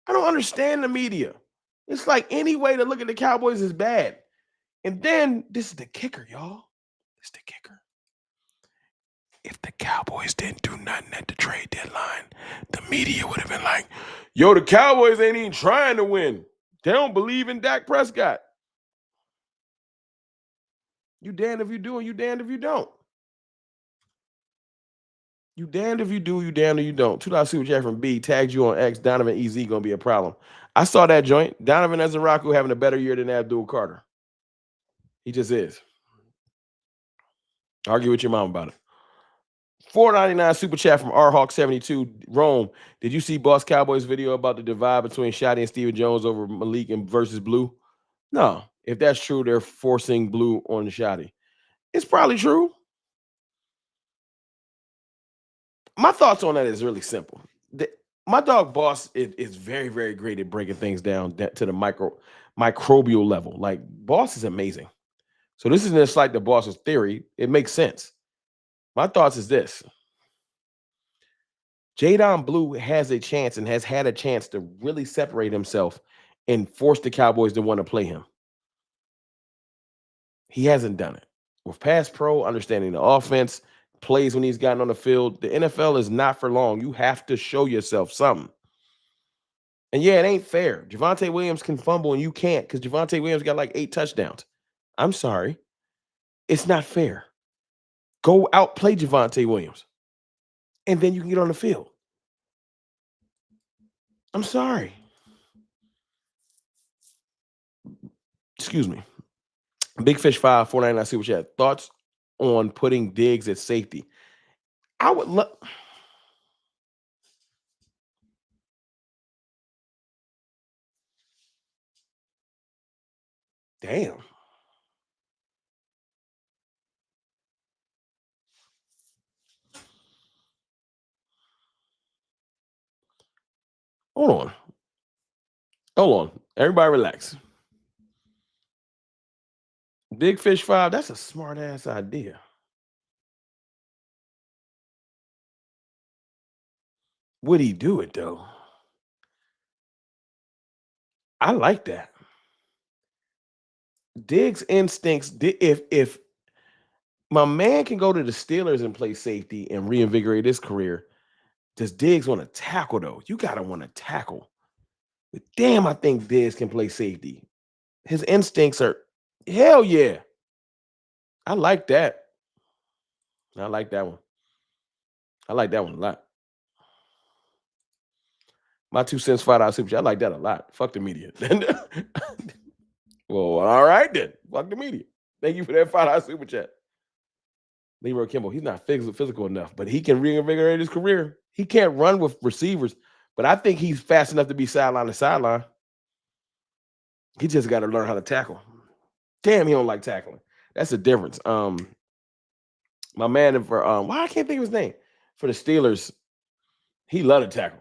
I don't understand the media. It's like any way to look at the Cowboys is bad. And then this is the kicker, y'all. This is the kicker. If the Cowboys didn't do nothing at the trade deadline, the media would have been like, yo, the Cowboys ain't even trying to win. They don't believe in Dak Prescott. You damned if you do and you damned if you don't. You damned if you do, you damned if you don't. $2 super chat from B tagged you on X. Donovan EZ gonna be a problem. I saw that joint. Donovan Ezeraku having a better year than Abdul Carter. He just is. Argue with your mom about it. $4.99 super chat from RHawk72. Rome, did you see Boss Cowboys video about the divide between Shotty and Steven Jones over Malik and versus Blue? No. If that's true, they're forcing Blue on Shotty. It's probably true. My thoughts on that is really simple. My dog Boss is very, very great at breaking things down to the microbial level. Like, Boss is amazing. So this isn't just like the Boss's theory. It makes sense. My thoughts is this. Jadon Blue has a chance and has had a chance to really separate himself and force the Cowboys to want to play him. He hasn't done it. With pass pro, understanding the offense, plays when he's gotten on the field, the NFL is not for long. You have to show yourself something. And yeah, it ain't fair. Javonte Williams can fumble and you can't because Javonte Williams got like 8 touchdowns. I'm sorry. It's not fair. Go outplay Javonte Williams. And then you can get on the field. I'm sorry. Excuse me. Big Fish 5, 499 super chat. Thoughts on putting Diggs at safety? I would love. Damn. Hold on. Hold on. Everybody relax. Big Fish 5, that's a smart ass idea. Would he do it though? I like that. Diggs instincts. If my man can go to the Steelers and play safety and reinvigorate his career, does Diggs want to tackle though? You gotta want to tackle. But damn, I think Diggs can play safety. His instincts are hell yeah. I like that. I like that one. I like that one a lot. My 2 cents, $5 super chat. I like that a lot. Fuck the media. Well, all right then. Fuck the media. Thank you for that $5 super chat. Leroy Kimball, he's not physical enough, but he can reinvigorate his career. He can't run with receivers, but I think he's fast enough to be sideline to sideline. He just got to learn how to tackle. Damn, he don't like tackling. That's the difference. My man for why I can't think of his name for the Steelers. He loved to tackle.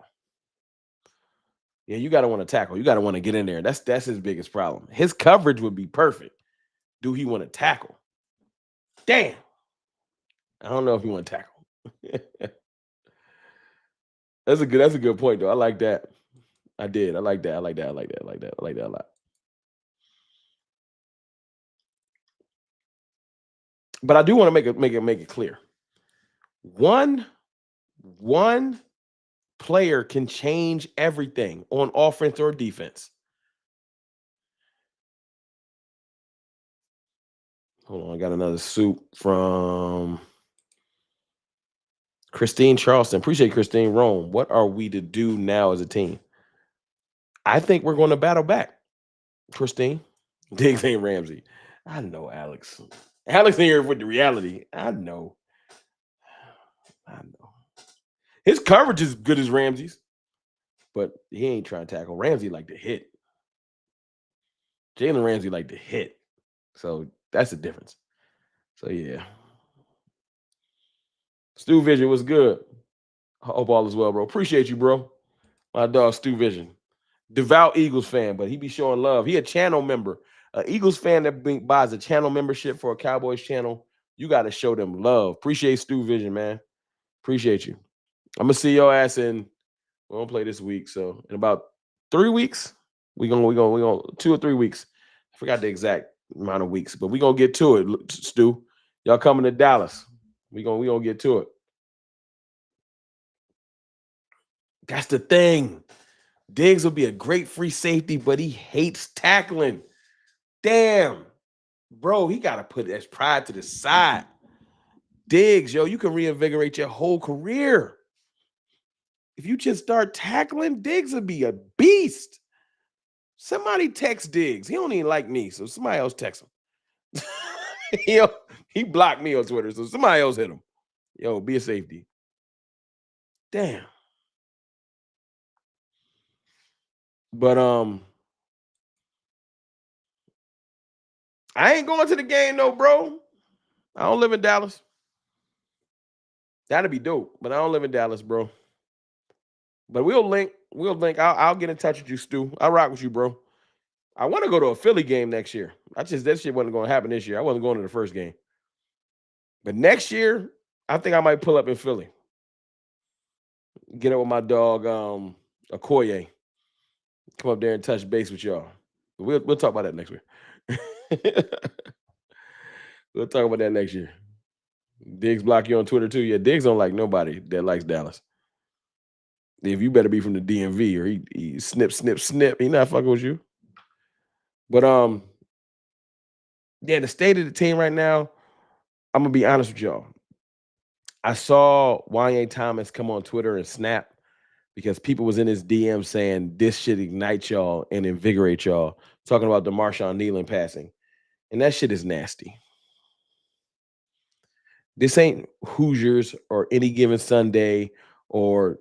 Yeah, you got to want to tackle. You got to want to get in there. That's his biggest problem. His coverage would be perfect. Do he want to tackle? Damn. I don't know if he want to tackle. That's a good point though. I like that. I did. I like that. I like that. I like that. I like that. I like that a lot. But I do want to make it clear. One player can change everything on offense or defense. Hold on, I got another soup from Christine Charleston. Appreciate Christine Rome. What are we to do now as a team? I think we're going to battle back. Christine. Diggs ain't Ramsey. I know, Alex. Alex in here with the reality. I know. His coverage is good as Ramsey's, but he ain't trying to tackle. Ramsey like to hit. Jalen Ramsey like to hit. So that's the difference. So yeah. Stu Vision was good. Hope all is well, bro. Appreciate you, bro. My dog Stu Vision. Devout Eagles fan, but he be showing love. He a channel member. An Eagles fan that buys a channel membership for a Cowboys channel, you got to show them love. Appreciate Stu Vision, man. Appreciate you. I'm gonna see your ass in. We don't play this week, so in about 3 weeks, we gonna 2 or 3 weeks. I forgot the exact amount of weeks, but we gonna get to it, Stu. Y'all coming to Dallas? We gonna get to it. That's the thing. Diggs will be a great free safety, but he hates tackling. Damn, bro, he got to put his pride to the side. Diggs, yo, you can reinvigorate your whole career. If you just start tackling, Diggs will be a beast. Somebody text Diggs. He don't even like me, so somebody else text him. He blocked me on Twitter, so somebody else hit him. Yo, be a safety. Damn. But I ain't going to the game though, bro. I don't live in Dallas. That'd be dope, but I don't live in Dallas, bro. But we'll link. We'll link. I'll get in touch with you, Stu. I'll rock with you, bro. I want to go to a Philly game next year. That shit wasn't going to happen this year. I wasn't going to the first game. But next year, I think I might pull up in Philly. Get up with my dog, Okoye. Come up there and touch base with y'all. But we'll talk about that next year. We'll talk about that next year. Diggs block you on Twitter too. Yeah, Diggs don't like nobody that likes Dallas. If you better be from the DMV or he snip, snip, snip. He not fucking with you. But yeah, the state of the team right now, I'm gonna be honest with y'all. I saw Wanye Thomas come on Twitter and snap because people was in his DM saying this should ignite y'all and invigorate y'all, talking about the Marshawn Kneeland passing. And that shit is nasty. This ain't Hoosiers or Any Given Sunday or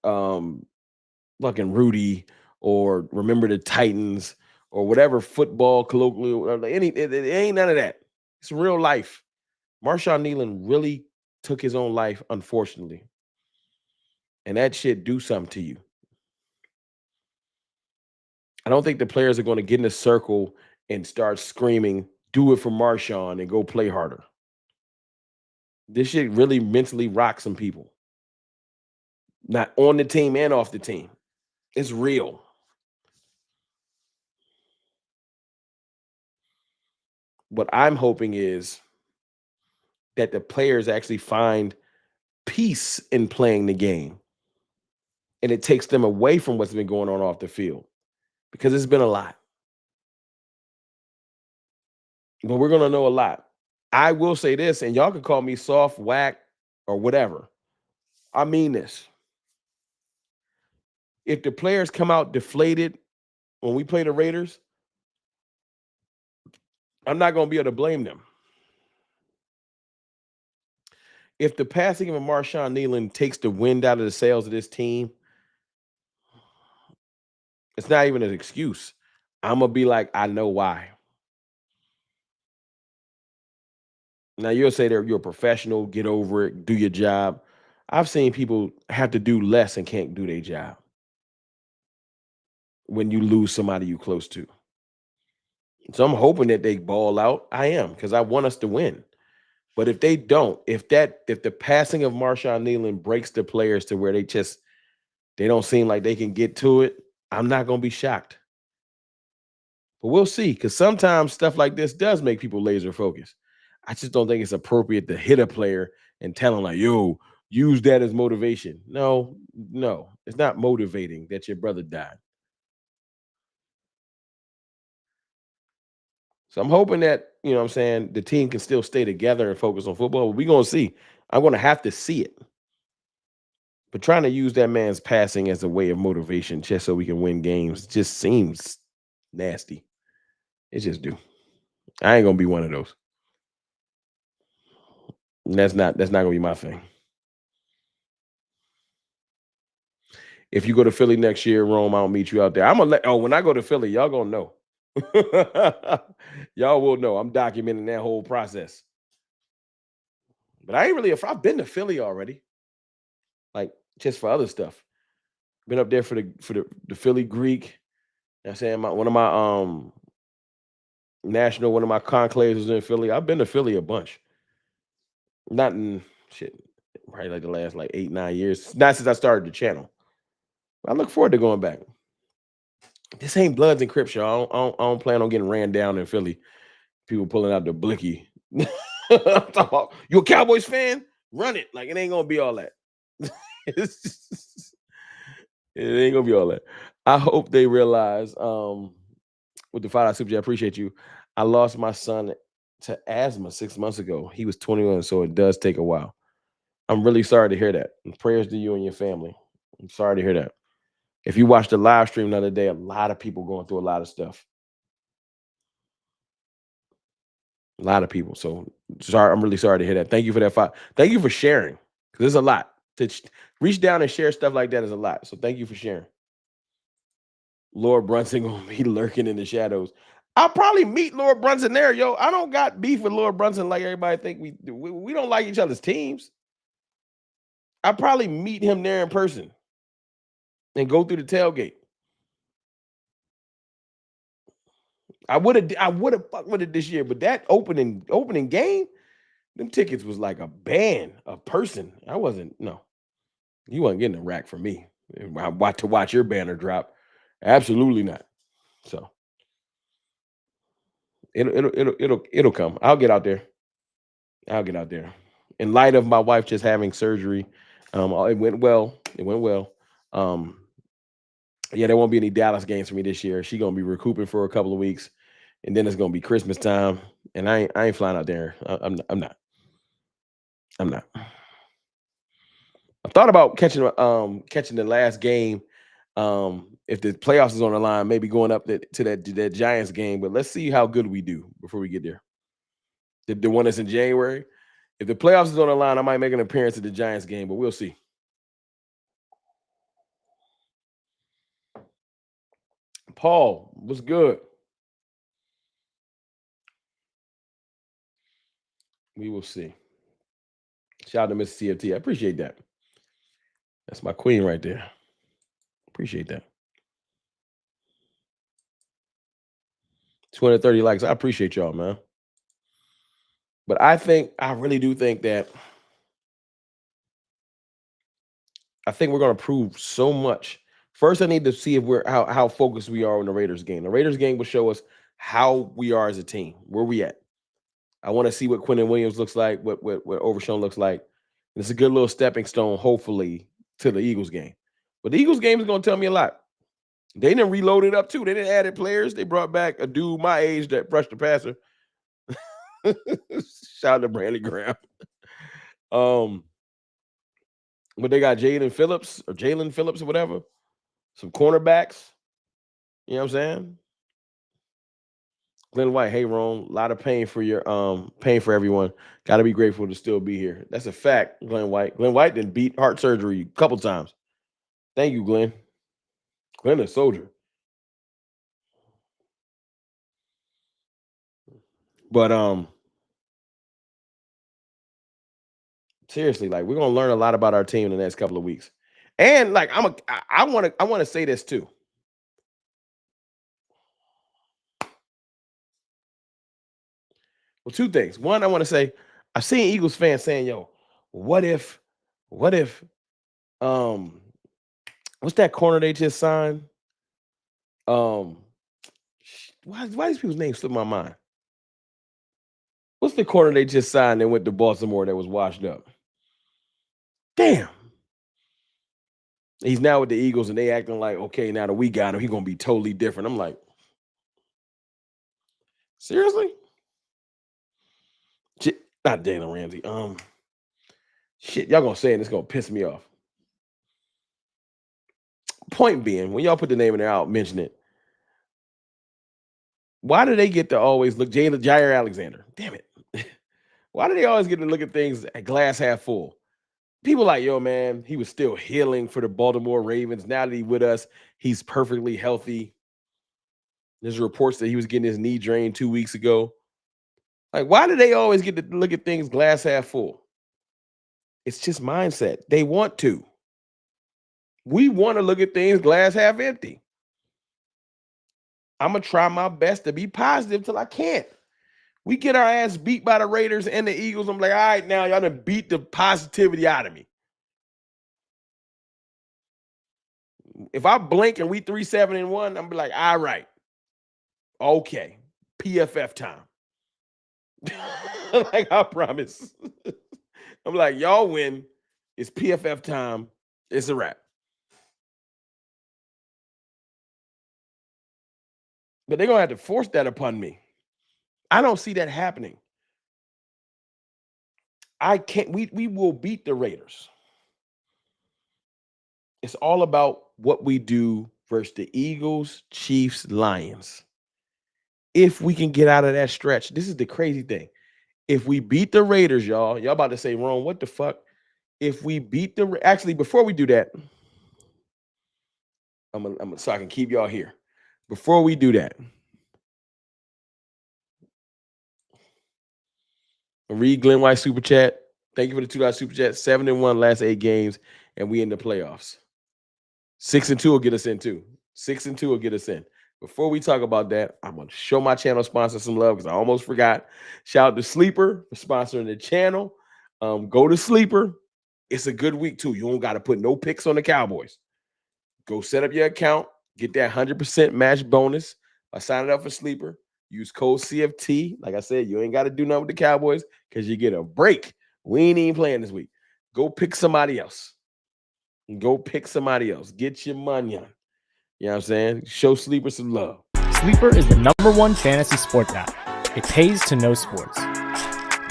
fucking Rudy or Remember the Titans or whatever football colloquial or it ain't none of that. It's real life. Marshawn Kneeland really took his own life, unfortunately. And that shit do something to you. I don't think the players are going to get in a circle and start screaming, do it for Marshawn and go play harder. This shit really mentally rocks some people. Not on the team and off the team. It's real. What I'm hoping is that the players actually find peace in playing the game. And it takes them away from what's been going on off the field. Because it's been a lot. But we're going to know a lot. I will say this, and y'all can call me soft, whack, or whatever. I mean this. If the players come out deflated when we play the Raiders, I'm not going to be able to blame them. If the passing of Marshawn Kneeland takes the wind out of the sails of this team, it's not even an excuse. I'm going to be like, I know why. Now, you'll say that you're a professional, get over it, do your job. I've seen people have to do less and can't do their job when you lose somebody you close to. So I'm hoping that they ball out. I am, because I want us to win. But if they don't, if the passing of Marshawn Kneeland breaks the players to where they don't seem like they can get to it, I'm not going to be shocked. But we'll see, because sometimes stuff like this does make people laser focused. I just don't think it's appropriate to hit a player and tell them like, yo, use that as motivation. No, it's not motivating that your brother died. So I'm hoping that, you know what I'm saying, the team can still stay together and focus on football. We're going to see. I'm going to have to see it. But trying to use that man's passing as a way of motivation just so we can win games just seems nasty. It just do. I ain't going to be one of those. And that's not going to be my thing. If you go to Philly next year, Rome, I'll meet you out there. I'm going to when I go to Philly, y'all going to know. Y'all will know. I'm documenting that whole process. But I ain't really, I've been to Philly already. Like, just for other stuff. Been up there for the Philly Greek. You know what I'm saying? One of my one of my conclaves was in Philly. I've been to Philly a bunch. Not in shit, probably like the last like 8-9 years. Not since I started the channel. I look forward to going back. This ain't Bloods and Crips, y'all. I don't plan on getting ran down in Philly. People pulling out the blicky. I'm talking about, you a Cowboys fan? Run it. Like, it ain't gonna be all that. It ain't gonna be all that. I hope they realize with the $5 super chat, I appreciate you. I lost my son to asthma 6 months ago. He was 21, so it does take a while. I'm really sorry to hear that. And prayers to you and your family. I'm sorry to hear that. If you watched the live stream the other day, a lot of people going through a lot of stuff. A lot of people. So sorry, I'm really sorry to hear that. Thank you for that. Thank you for sharing, because there's a lot to reach down and share stuff like that is a lot. So thank you for sharing. Lord Brunson gonna be lurking in the shadows. I'll probably meet Lord Brunson there, yo. I don't got beef with Lord Brunson like everybody think we do. We don't like each other's teams. I'll probably meet him there in person and go through the tailgate. I would have fucked with it this year, but that opening game, them tickets was like a band, a person. I wasn't, no, you wasn't getting a rack from me. To watch your banner drop. Absolutely not. So it'll come. I'll get out there. I'll get out there. In light of my wife just having surgery, it went well. It went well. Um, yeah, there won't be any Dallas games for me this year. She's gonna be recouping for a couple of weeks, and then it's gonna be Christmas time, and I ain't flying out there. I'm not. I'm not. I thought about catching the last game. If the playoffs is on the line, maybe going up to that Giants game. But let's see how good we do before we get there. The one that's in January. If the playoffs is on the line, I might make an appearance at the Giants game, but we'll see. Paul, what's good? We will see. Shout out to Miss CFT. I appreciate that. That's my queen right there. Appreciate that. 230 likes. I appreciate y'all, man. But I really do think that we're going to prove so much. First, I need to see if we're how focused we are on the Raiders game. The Raiders game will show us how we are as a team, where we at. I want to see what Quinnen Williams looks like, what Overshown looks like. And it's a good little stepping stone, hopefully, to the Eagles game. But the Eagles game is going to tell me a lot. They didn't reload it up too. They didn't add players. They brought back a dude my age that brushed the passer. Shout out to Brandon Graham. But they got Jalen Phillips or whatever. Some cornerbacks. You know what I'm saying? Glenn White, hey Ron, a lot of pain for everyone. Got to be grateful to still be here. That's a fact, Glenn White. Glenn White didn't beat heart surgery a couple times. Thank you, Glenn. Glenn a soldier. But seriously, like we're gonna learn a lot about our team in the next couple of weeks. And like I want to say this too. Well, two things. One, I want to say I've seen Eagles fans saying, "Yo, what if, what if, um, what's that corner they just signed? Um, why these people's names slip my mind? What's the corner they just signed and went to Baltimore that was washed up? Damn, he's now with the Eagles and they acting like, okay, now that we got him, he's gonna be totally different. I'm like, seriously? Not Jalen Ramsey. Shit, y'all gonna say it, it's gonna piss me off. Point being, when y'all put the name in there, I'll mention it. Why do they get to always look Jair Alexander? Damn it. Why do they always get to look at things at glass half full? People like, yo, man, he was still healing for the Baltimore Ravens. Now that he's with us, he's perfectly healthy. There's reports that he was getting his knee drained 2 weeks ago. Like, why do they always get to look at things glass half full? It's just mindset. They want to. We want to look at things glass half empty. I'm going to try my best to be positive till I can't. We get our ass beat by the Raiders and the Eagles. I'm like, all right, now y'all done beat the positivity out of me. If I blink and we 3-7-1, I'm be like, all right, okay, PFF time. Like I promise. I'm like, y'all win. It's PFF time. It's a wrap. But they're gonna have to force that upon me. I don't see that happening. I can't. We will beat the Raiders. It's all about what we do versus the Eagles, Chiefs, Lions. if we can get out of that stretch. This is the crazy thing. If we beat the Raiders, y'all about to say, Ron, what the fuck? If we beat the actually before we do that, so I can keep y'all here. Before we do that, read Glenn White super chat. Thank you for the $2 super chat. 7-1 last 8 games, and we in the playoffs. 6-2 will get us in too. 6-2 will get us in. Before we talk about that, I'm gonna show my channel sponsor some love because I almost forgot. Shout out to Sleeper for sponsoring the channel. Go to Sleeper. It's a good week too. You don't got to put no picks on the Cowboys. Go set up your account. Get that 100% match bonus by signing up for Sleeper. Use code CFT. Like I said, you ain't got to do nothing with the Cowboys because you get a break. We ain't even playing this week. Go pick somebody else. Go pick somebody else. Get your money on. You know what I'm saying? Show Sleeper some love. Sleeper is the #1 fantasy sports app. It pays to know sports.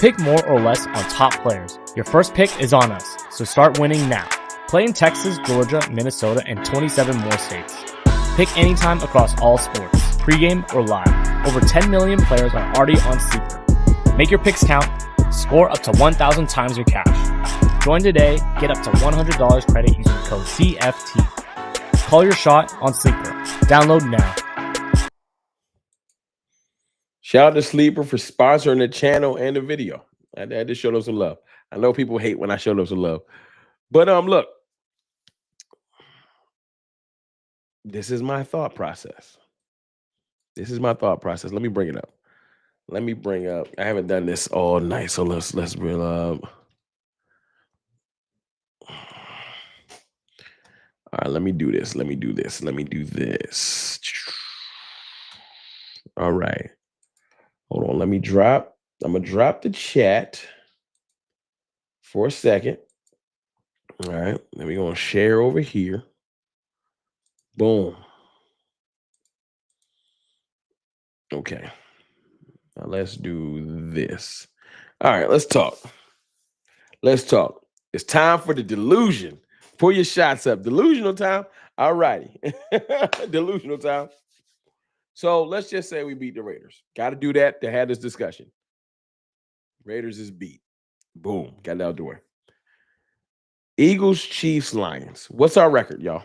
Pick more or less on top players. Your first pick is on us, so start winning now. Play in Texas, Georgia, Minnesota, and 27 more states. Pick anytime across all sports, pregame or live. Over 10 million players are already on Sleeper. Make your picks count. Score up to 1,000 times your cash. Join today. Get up to $100 credit using code CFT. Call your shot on Sleeper. Download now. Shout out to Sleeper for sponsoring the channel and the video. I had to show them some love. I know people hate when I show them some love. But look. This is my thought process. Let me bring it up. I haven't done this all night, so let's bring up. All right, let me do this. All right. Hold on. I'm gonna drop the chat for a second. All right. Then we're gonna share over here. Boom. Okay. Now let's do this. All right, let's talk. It's time for the delusion. Pull your shots up. Delusional time. All righty. Delusional time. So let's just say we beat the Raiders. Got to do that to have this discussion. Raiders is beat. Boom. Got it out the door. Eagles, Chiefs, Lions. What's our record, y'all?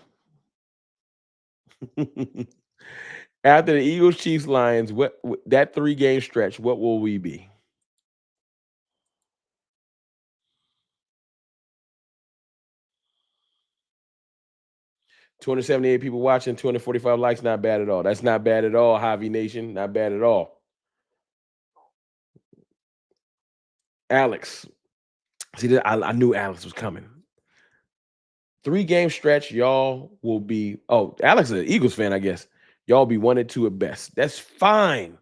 After the Eagles, Chiefs, Lions, what that 3-game stretch, what will we be? $278 people watching, 245 likes. Not bad at all. That's not bad at all, Javi Nation. Not bad at all. Alex. See, I knew Alex was coming. 3-game stretch, y'all will be. Oh, Alex is an Eagles fan, I guess. Y'all be 1-2 at best. That's fine.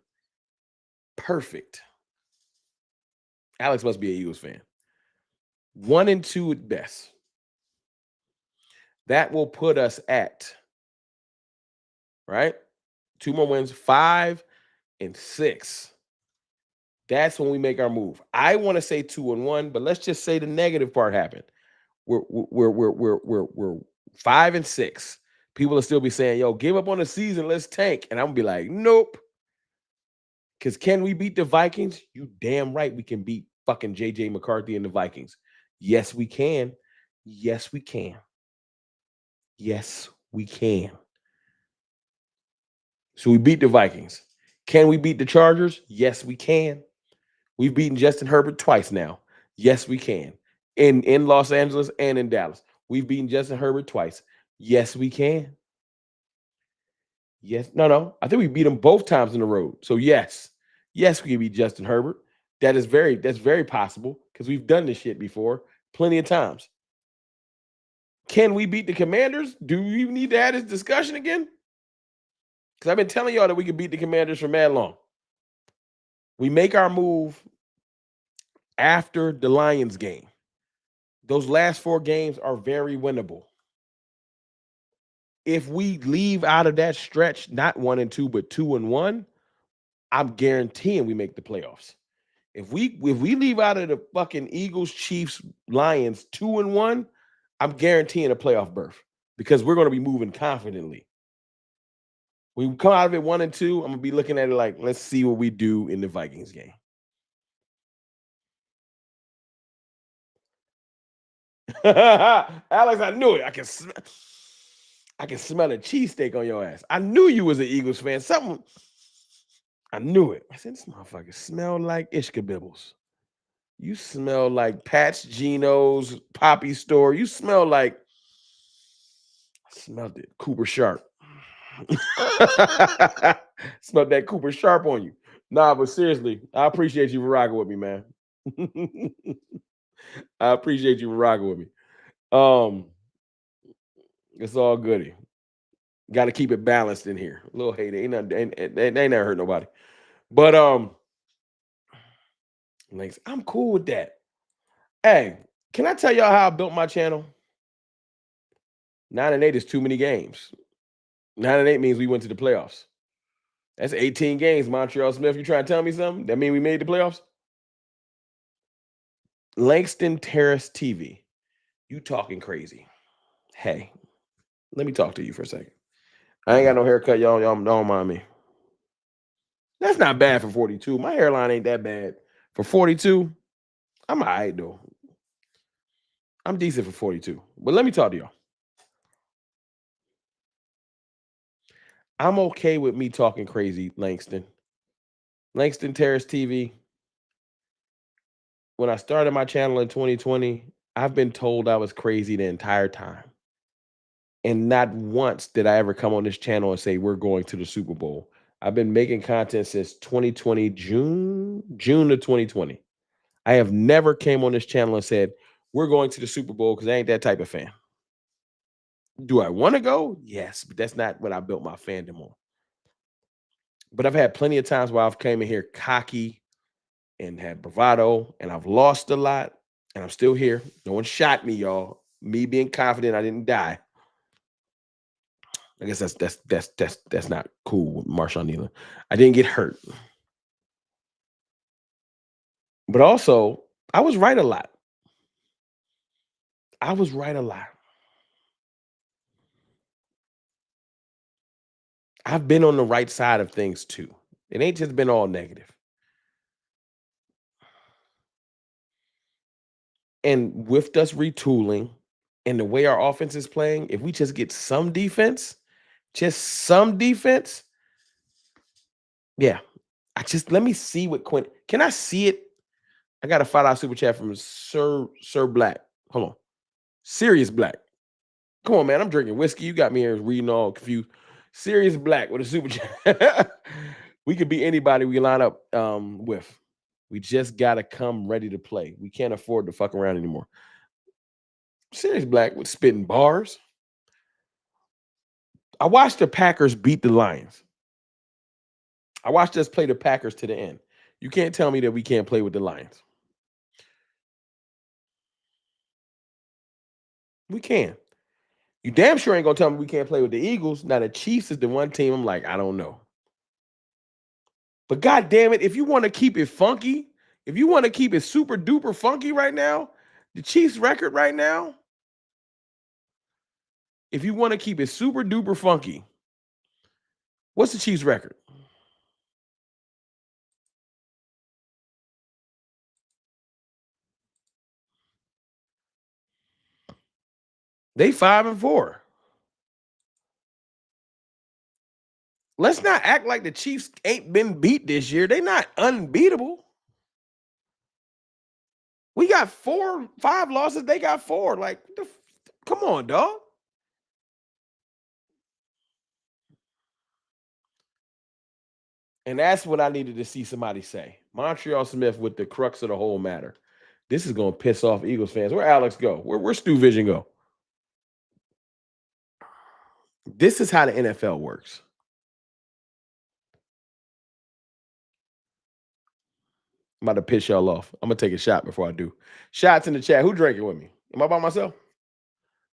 Perfect. Alex must be an Eagles fan. 1-2 at best. That will put us at, right? 2 more wins, 5 and 6. That's when we make our move. I want to say 2-1, but let's just say the negative part happened. We're 5 and 6. People will still be saying, yo, give up on the season, let's tank. And I'm gonna be like, nope. Because can we beat the Vikings? You damn right we can beat fucking JJ McCarthy and the Vikings. Yes, we can. Yes, we can. Yes, we can. So we beat the Vikings. Can we beat the Chargers? Yes, we can. We've beaten Justin Herbert twice now. Yes, we can. In Los Angeles and in Dallas. We've beaten Justin Herbert twice. Yes, we can. Yes. No. I think we beat him both times in the road. So yes. Yes, we can beat Justin Herbert. That's very possible because we've done this shit before plenty of times. Can we beat the Commanders? Do we need to have this discussion again? Because I've been telling y'all that we can beat the Commanders for mad long. We make our move after the Lions game. Those last 4 games are very winnable. If we leave out of that stretch, not 1-2, but 2-1, I'm guaranteeing we make the playoffs. If we leave out of the fucking Eagles, Chiefs, Lions 2-1, I'm guaranteeing a playoff berth because we're going to be moving confidently. We come out of it 1-2. I'm gonna be looking at it like, let's see what we do in the Vikings game. Alex, I knew it. I can smell a cheesesteak on your ass. I knew you was an Eagles fan. Something. I knew it. I said, this motherfucker smell like Ishkabibbles. You smell like Pat's Geno's Poppy Store. You smell like I smelled it. Cooper Sharp. Smelled that Cooper Sharp on you. Nah, but seriously, I appreciate you for rocking with me, man. I appreciate you for rocking with me. Um, it's all goody. Got to keep it balanced in here. A little hate ain't nothing, they ain't never hurt nobody. But links, I'm cool with that. Hey, can I tell y'all how I built my channel? 9-8 is too many games. 9-8 means we went to the playoffs. That's 18 games, Montreal Smith. You trying to tell me something? That mean we made the playoffs? Langston Terrace TV. You talking crazy. Hey, let me talk to you for a second. I ain't got no haircut, y'all. Y'all don't mind me. That's not bad for 42. My hairline ain't that bad. For 42, I'm all right, though. I'm decent for 42. But let me talk to y'all. I'm okay with me talking crazy, Langston. Langston Terrace TV. When I started my channel in 2020, I've been told I was crazy the entire time. And not once did I ever come on this channel and say, we're going to the Super Bowl. I've been making content since 2020, June of 2020. I have never came on this channel and said, we're going to the Super Bowl, because I ain't that type of fan. Do I want to go? Yes, but that's not what I built my fandom on. But I've had plenty of times where I've came in here cocky and had bravado, and I've lost a lot, and I'm still here. No one shot me, y'all. Me being confident I didn't die. I guess that's not cool with Marshawn Nealon. I didn't get hurt. But also, I was right a lot. I was right a lot. I've been on the right side of things too. It ain't just been all negative. And with us retooling and the way our offense is playing, if we just get some defense, yeah. Let me see what Quinn. Can I see it? I got a $5 super chat from Sir Black. Hold on. Serious Black. Come on, man. I'm drinking whiskey. You got me here reading all confused. Serious Black with a super chat. We could be anybody we line up with. We just got to come ready to play. We can't afford to fuck around anymore. Serious Black with spitting bars. I watched the Packers beat the Lions. I watched us play the Packers to the end. You can't tell me that we can't play with the Lions. We can. You damn sure ain't gonna tell me we can't play with the Eagles. Now the Chiefs is the one team I'm like, I don't know. But god damn it, if you want to keep it funky, if you want to keep it super duper funky right now, the Chiefs record right now, if you want to keep it super duper funky, what's the Chiefs record? They 5-4. Let's not act like the Chiefs ain't been beat this year. They not unbeatable. We got 5 losses. They got 4. Like, come on, dog. And that's what I needed to see somebody say. Montreal Smith with the crux of the whole matter. This is going to piss off Eagles fans. Where Alex go? Where Stu Vision go? This is how the NFL works. I'm about to piss y'all off. I'm going to take a shot before I do. Shots in the chat. Who drinking with me? Am I by myself?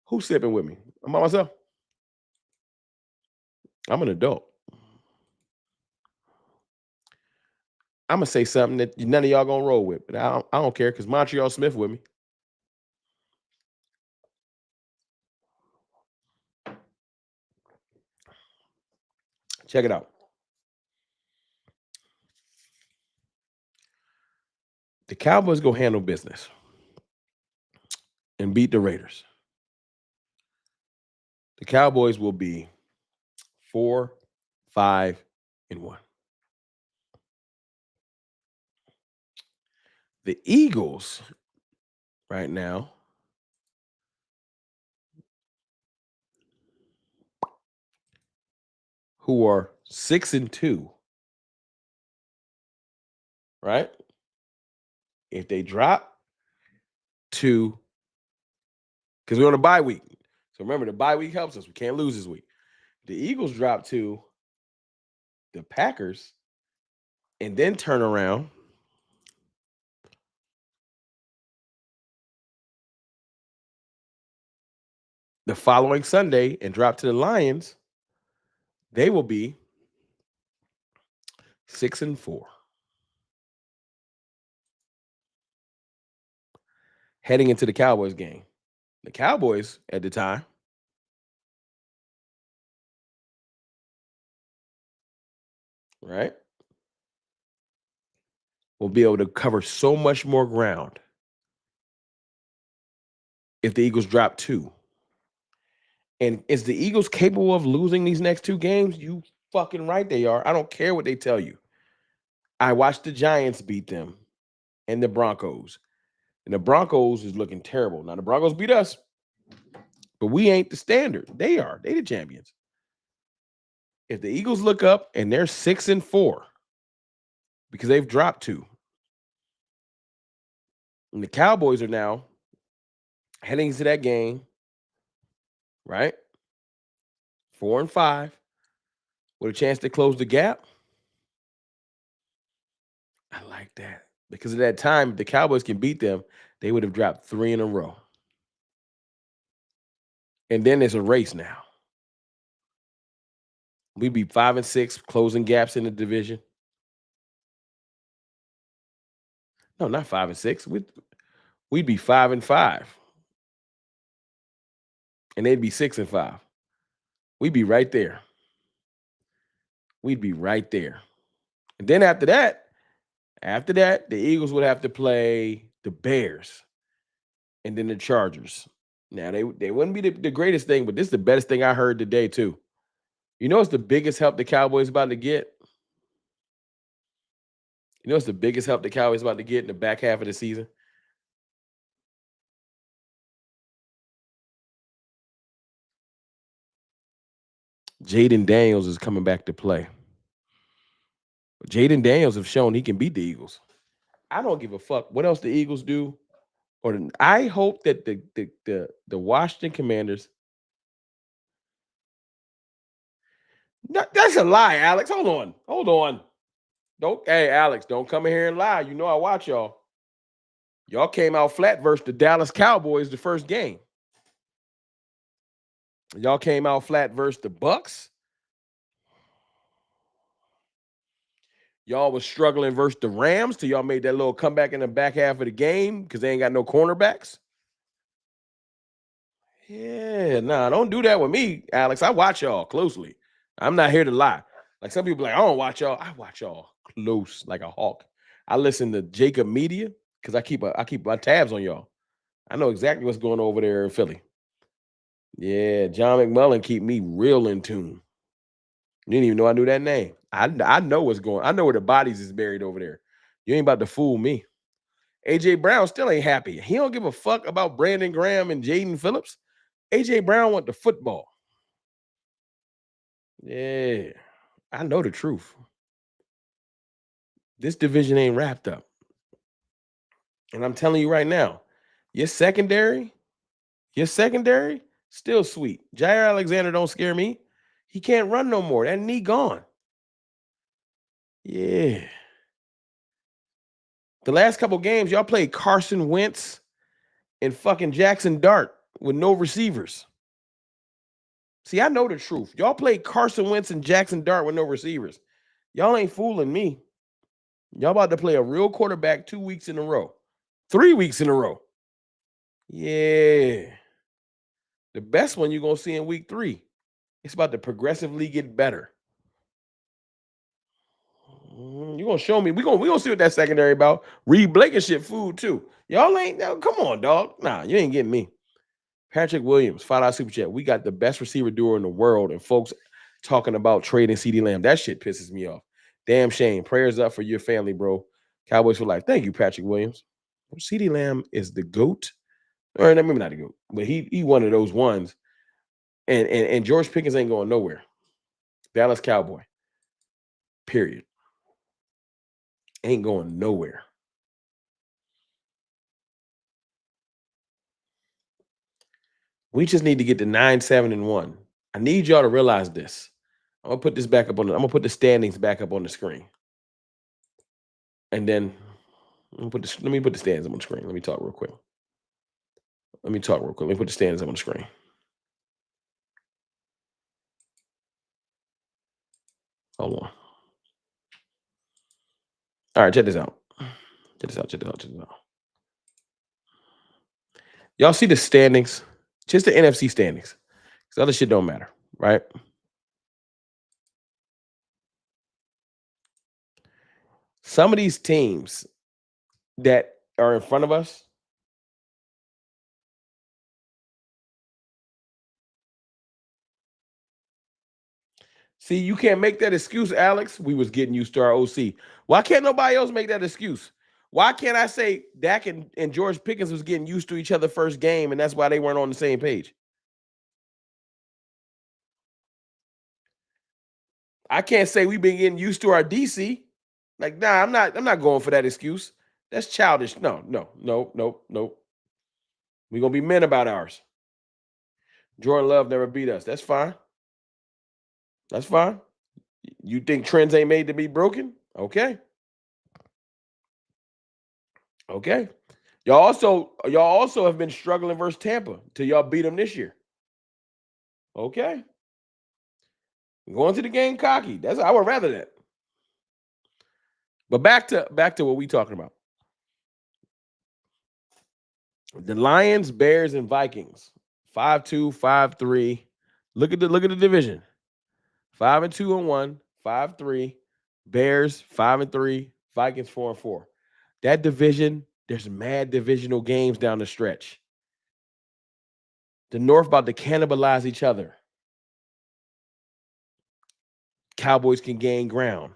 Who's sipping with me? Am I by myself? I'm an adult. I'm going to say something that none of y'all going to roll with. But I don't care, because Montreal Smith with me. Check it out. The Cowboys go handle business and beat the Raiders. The Cowboys will be 4, 5, and 1. The Eagles right now who are 6 and 2, right? If they drop to, because we're on a bye week. So remember, the bye week helps us. We can't lose this week. The Eagles drop to the Packers and then turn around the following Sunday and drop to the Lions, they will be 6 and 4. Heading into the Cowboys game. The Cowboys at the time right, will be able to cover so much more ground if the Eagles drop 2. And is the Eagles capable of losing these next 2 games? You fucking right they are. I don't care what they tell you. I watched the Giants beat them and the Broncos. And the Broncos is looking terrible. Now, the Broncos beat us, but we ain't the standard. They are. They the champions. If the Eagles look up and they're 6 and 4 because they've dropped 2, and the Cowboys are now heading into that game, right? 4 and 5 with a chance to close the gap. I like that. Because at that time, if the Cowboys can beat them, they would have dropped 3 in a row. And then there's a race now. We'd be 5 and 6, closing gaps in the division. No, not 5 and 6. We'd be 5 and 5. And they'd be 6 and 5. We'd be right there. We'd be right there. And then after that, the Eagles would have to play the Bears and then the Chargers. Now, they wouldn't be the greatest thing, but this is the best thing I heard today, too. You know what's the biggest help the Cowboys about to get? You know what's the biggest help the Cowboys about to get in the back half of the season? Jaden Daniels is coming back to play. Jaden Daniels have shown he can beat the Eagles. I don't give a fuck what else the Eagles do. I hope that the Washington Commanders. No, that's a lie, Alex. Hold on. Hey, Alex, don't come in here and lie. You know I watch y'all. Y'all came out flat versus the Dallas Cowboys the first game. Y'all came out flat versus the Bucks. Y'all was struggling versus the Rams till y'all made that little comeback in the back half of the game because they ain't got no cornerbacks. Yeah, nah, don't do that with me, Alex. I watch y'all closely. I'm not here to lie. Like some people like, I don't watch y'all. I watch y'all close like a hawk. I listen to Jacob Media because I keep my tabs on y'all. I know exactly what's going on over there in Philly. Yeah, John McMullen keep me real in tune. You didn't even know I knew that name. I know what's going. I know where the bodies is buried over there. You ain't about to fool me. AJ Brown still ain't happy. He don't give a fuck about Brandon Graham and Jaden Phillips. AJ Brown want the football. Yeah, I know the truth. This division ain't wrapped up. And I'm telling you right now, your secondary, still sweet. Jair Alexander don't scare me. He can't run no more. That knee gone. Yeah. The last couple games, y'all played Carson Wentz and fucking Jackson Dart with no receivers. See, I know the truth. Y'all played Carson Wentz and Jackson Dart with no receivers. Y'all ain't fooling me. Y'all about to play a real quarterback 2 weeks in a row. 3 weeks in a row. Yeah. The best one you're going to see in week 3. It's about to progressively get better. You gonna show me? We gonna see what that secondary about. Reed Blankenship food too. Y'all ain't come on, dog. Nah, you ain't getting me. Patrick Williams, $5 super chat. We got the best receiver duo in the world, and folks talking about trading CeeDee Lamb. That shit pisses me off. Damn shame. Prayers up for your family, bro. Cowboys for life. Thank you, Patrick Williams. CeeDee Lamb is the GOAT. Or maybe not the GOAT, but he one of those ones. And George Pickens ain't going nowhere. Dallas Cowboy. Period. Ain't going nowhere. We just need to get to 9-7-1. I need y'all to realize this. I'm gonna put this back up on. I'm gonna put the standings back up on the screen, and then let me put the standings up on the screen. Let me talk real quick. Let me put the standings up on the screen. Hold on. All right, check this out. Check this out. Y'all see the standings? Just the NFC standings. Because other shit don't matter, right? Some of these teams that are in front of us, see, you can't make that excuse, Alex. We was getting used to our OC. Why can't nobody else make that excuse? Why can't I say Dak and George Pickens was getting used to each other first game, and that's why they weren't on the same page? I can't say we've been getting used to our DC. Like, nah, I'm not going for that excuse. That's childish. No. We're gonna be men about ours. Jordan Love never beat us. That's fine. That's fine. You think trends ain't made to be broken? Okay. Okay. Y'all also have been struggling versus Tampa till y'all beat them this year. Okay. Going to the game cocky. I would rather that. But back to what we talking about. The Lions, Bears, and Vikings. 5-2, 5-3. Look at the division. 5-2-1, 5-3. Bears 5-3. Vikings 4-4. That division, there's mad divisional games down the stretch. The North about to cannibalize each other. Cowboys can gain ground.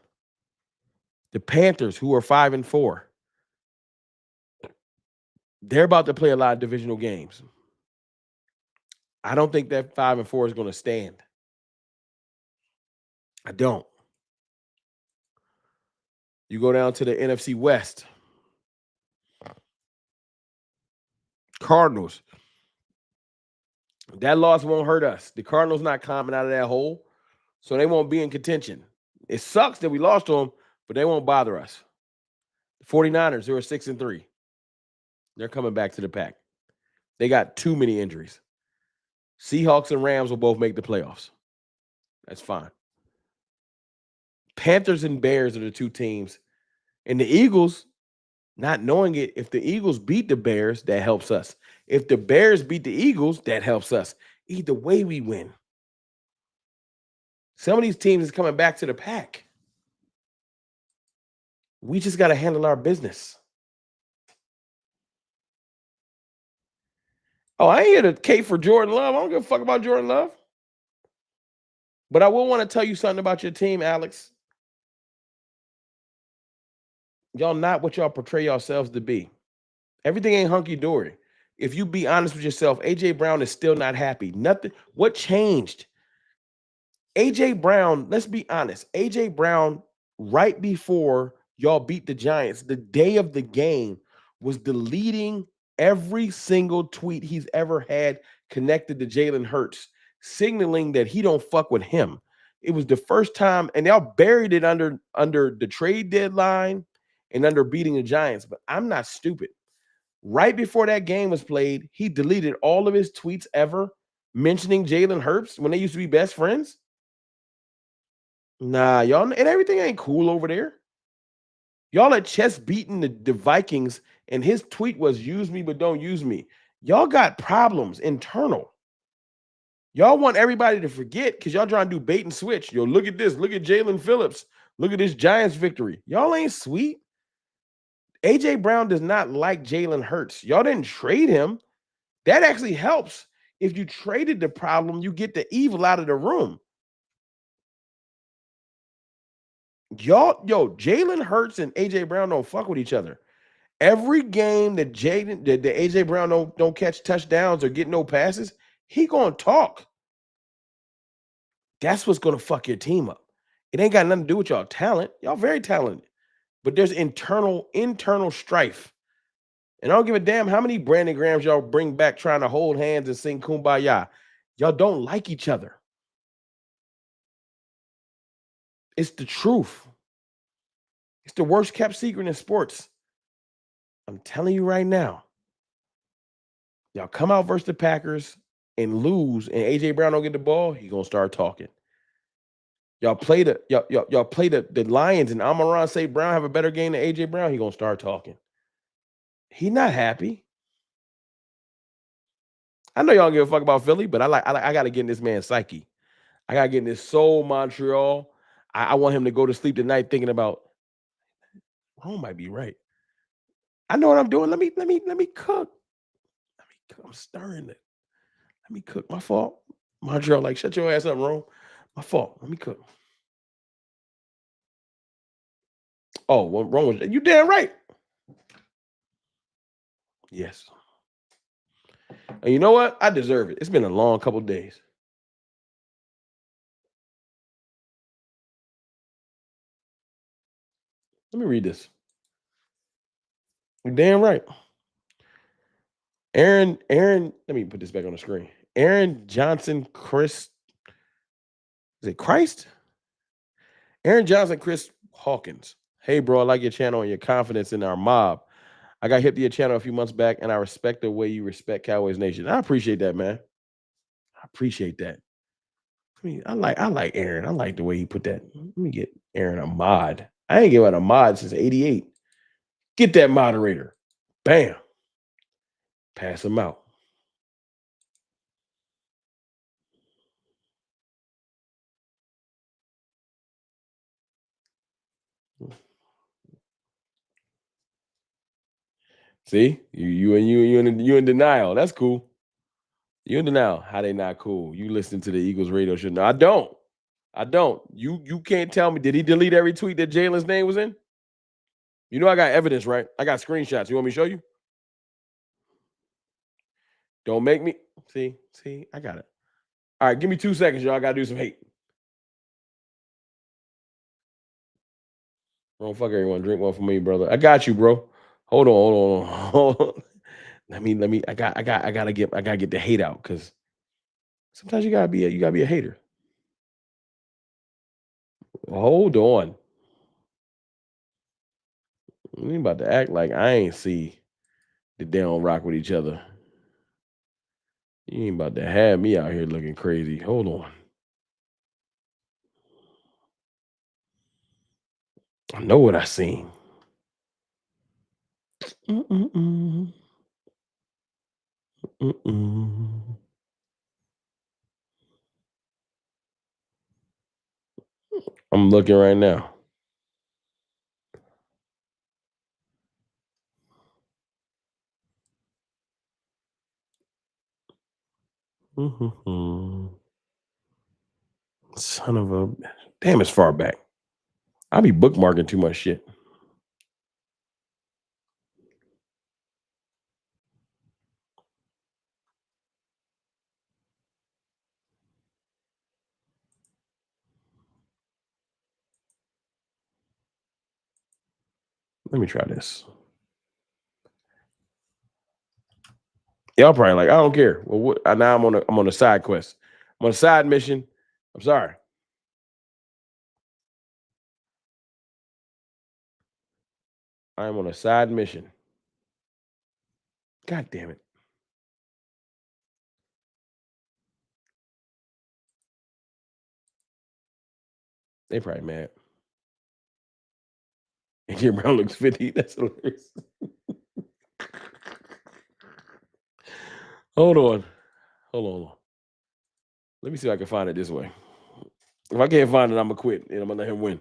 The Panthers, who are 5-4, they're about to play a lot of divisional games. I don't think that 5-4 is going to stand. I don't. You go down to the NFC West. Cardinals. That loss won't hurt us. The Cardinals not climbing out of that hole, so they won't be in contention. It sucks that we lost to them, but they won't bother us. The 49ers, who are 6-3. They're coming back to the pack. They got too many injuries. Seahawks and Rams will both make the playoffs. That's fine. Panthers and Bears are the two teams. And the Eagles, not knowing it, if the Eagles beat the Bears, that helps us. If the Bears beat the Eagles, that helps us. Either way, we win. Some of these teams is coming back to the pack. We just got to handle our business. Oh, I ain't here to cape for Jordan Love. I don't give a fuck about Jordan Love. But I will want to tell you something about your team, Alex. Y'all not what y'all portray yourselves to be. Everything ain't hunky-dory. If you be honest with yourself, A.J. Brown is still not happy. Nothing. What changed? A.J. Brown, let's be honest. A.J. Brown, right before y'all beat the Giants, the day of the game, was deleting every single tweet he's ever had connected to Jalen Hurts, signaling that he don't fuck with him. It was the first time, and y'all buried it under the trade deadline and under beating the Giants. But I'm not stupid. Right before that game was played, he deleted all of his tweets ever mentioning Jalen Hurts when they used to be best friends. Nah, y'all, and everything ain't cool over there. Y'all at chess beating the Vikings, and his tweet was use me, but don't use me. Y'all got problems internal. Y'all want everybody to forget because y'all trying to do bait and switch. Yo, look at this. Look at Jalen Phillips. Look at this Giants victory. Y'all ain't sweet. A.J. Brown does not like Jalen Hurts. Y'all didn't trade him. That actually helps. If you traded the problem, you get the evil out of the room. Jalen Hurts and A.J. Brown don't fuck with each other. Every game that A.J. Brown don't catch touchdowns or get no passes, he gonna talk. That's what's gonna fuck your team up. It ain't got nothing to do with y'all talent. Y'all very talented, but there's internal strife. And I don't give a damn how many Brandon Grahams y'all bring back trying to hold hands and sing Kumbaya. Y'all don't like each other. It's the truth. It's the worst kept secret in sports. I'm telling you right now. Y'all come out versus the Packers and lose, and A.J. Brown don't get the ball, he gonna start talking. Y'all play the Lions and Amon-Ra St. Brown have a better game than A.J. Brown, he gonna start talking. He not happy. I know y'all don't give a fuck about Philly, but I gotta get in this man's psyche. I gotta get in this soul Montreal. I want him to go to sleep tonight thinking about, Rome might be right. I know what I'm doing. Let me cook. I'm stirring it. Let me cook. My fault. Montreal, like, shut your ass up, Rome. My fault. Let me cook. Oh, well, Rome was, you damn right. Yes. And you know what? I deserve it. It's been a long couple days. Let me read this. You're damn right. Aaron, let me put this back on the screen. Aaron Johnson, Chris. Is it Christ? Aaron Johnson, Chris Hawkins. Hey, bro, I like your channel and your confidence in our mob. I got hip to your channel a few months back, and I respect the way you respect Cowboys Nation. I appreciate that, man. I appreciate that. I mean, I like Aaron. I like the way he put that. Let me get Aaron a mod. I ain't given a mod since '88. Get that moderator. Bam. Pass him out. See, you in denial. That's cool. You in denial. How they not cool? You listen to the Eagles radio show? No, I don't. I don't. You can't tell me. Did he delete every tweet that Jalen's name was in? You know I got evidence, right? I got screenshots. You want me to show you? Don't make me. See, I got it. All right, give me 2 seconds, y'all. I gotta do some hate. Don't fuck everyone. Drink one for me, brother. I got you, bro. Hold on. Let me. I gotta get the hate out because sometimes you gotta be a hater. Hold on. We ain't about to act like I ain't see that they don't rock with each other. You ain't about to have me out here looking crazy. Hold on. I know what I seen. Mm-mm-mm. Mm-mm. I'm looking right now. Mm-hmm. Son of a damn, it's far back. I be bookmarking too much shit. Let me try this. Y'all probably like, I don't care. Well, now I'm on a side quest. I'm on a side mission. I'm sorry. I'm on a side mission. God damn it. They probably mad. And Jim Brown looks 50. That's hilarious. Hold on. Let me see if I can find it this way. If I can't find it, I'm gonna quit and I'm gonna let him win.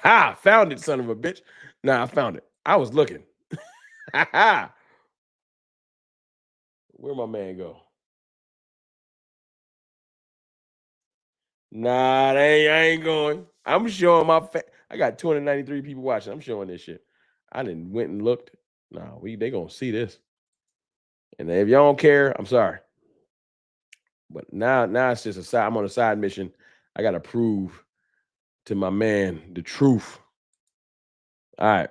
Ha! Found it, son of a bitch. Nah, I found it. I was looking. Ha ha! Where my man go? Nah, I ain't going. I'm showing my I got 293 people watching. I'm showing this shit. I didn't went and looked. Nah, they gonna see this. And if y'all don't care, I'm sorry. But now it's just a side. I'm on a side mission. I gotta prove to my man the truth. All right.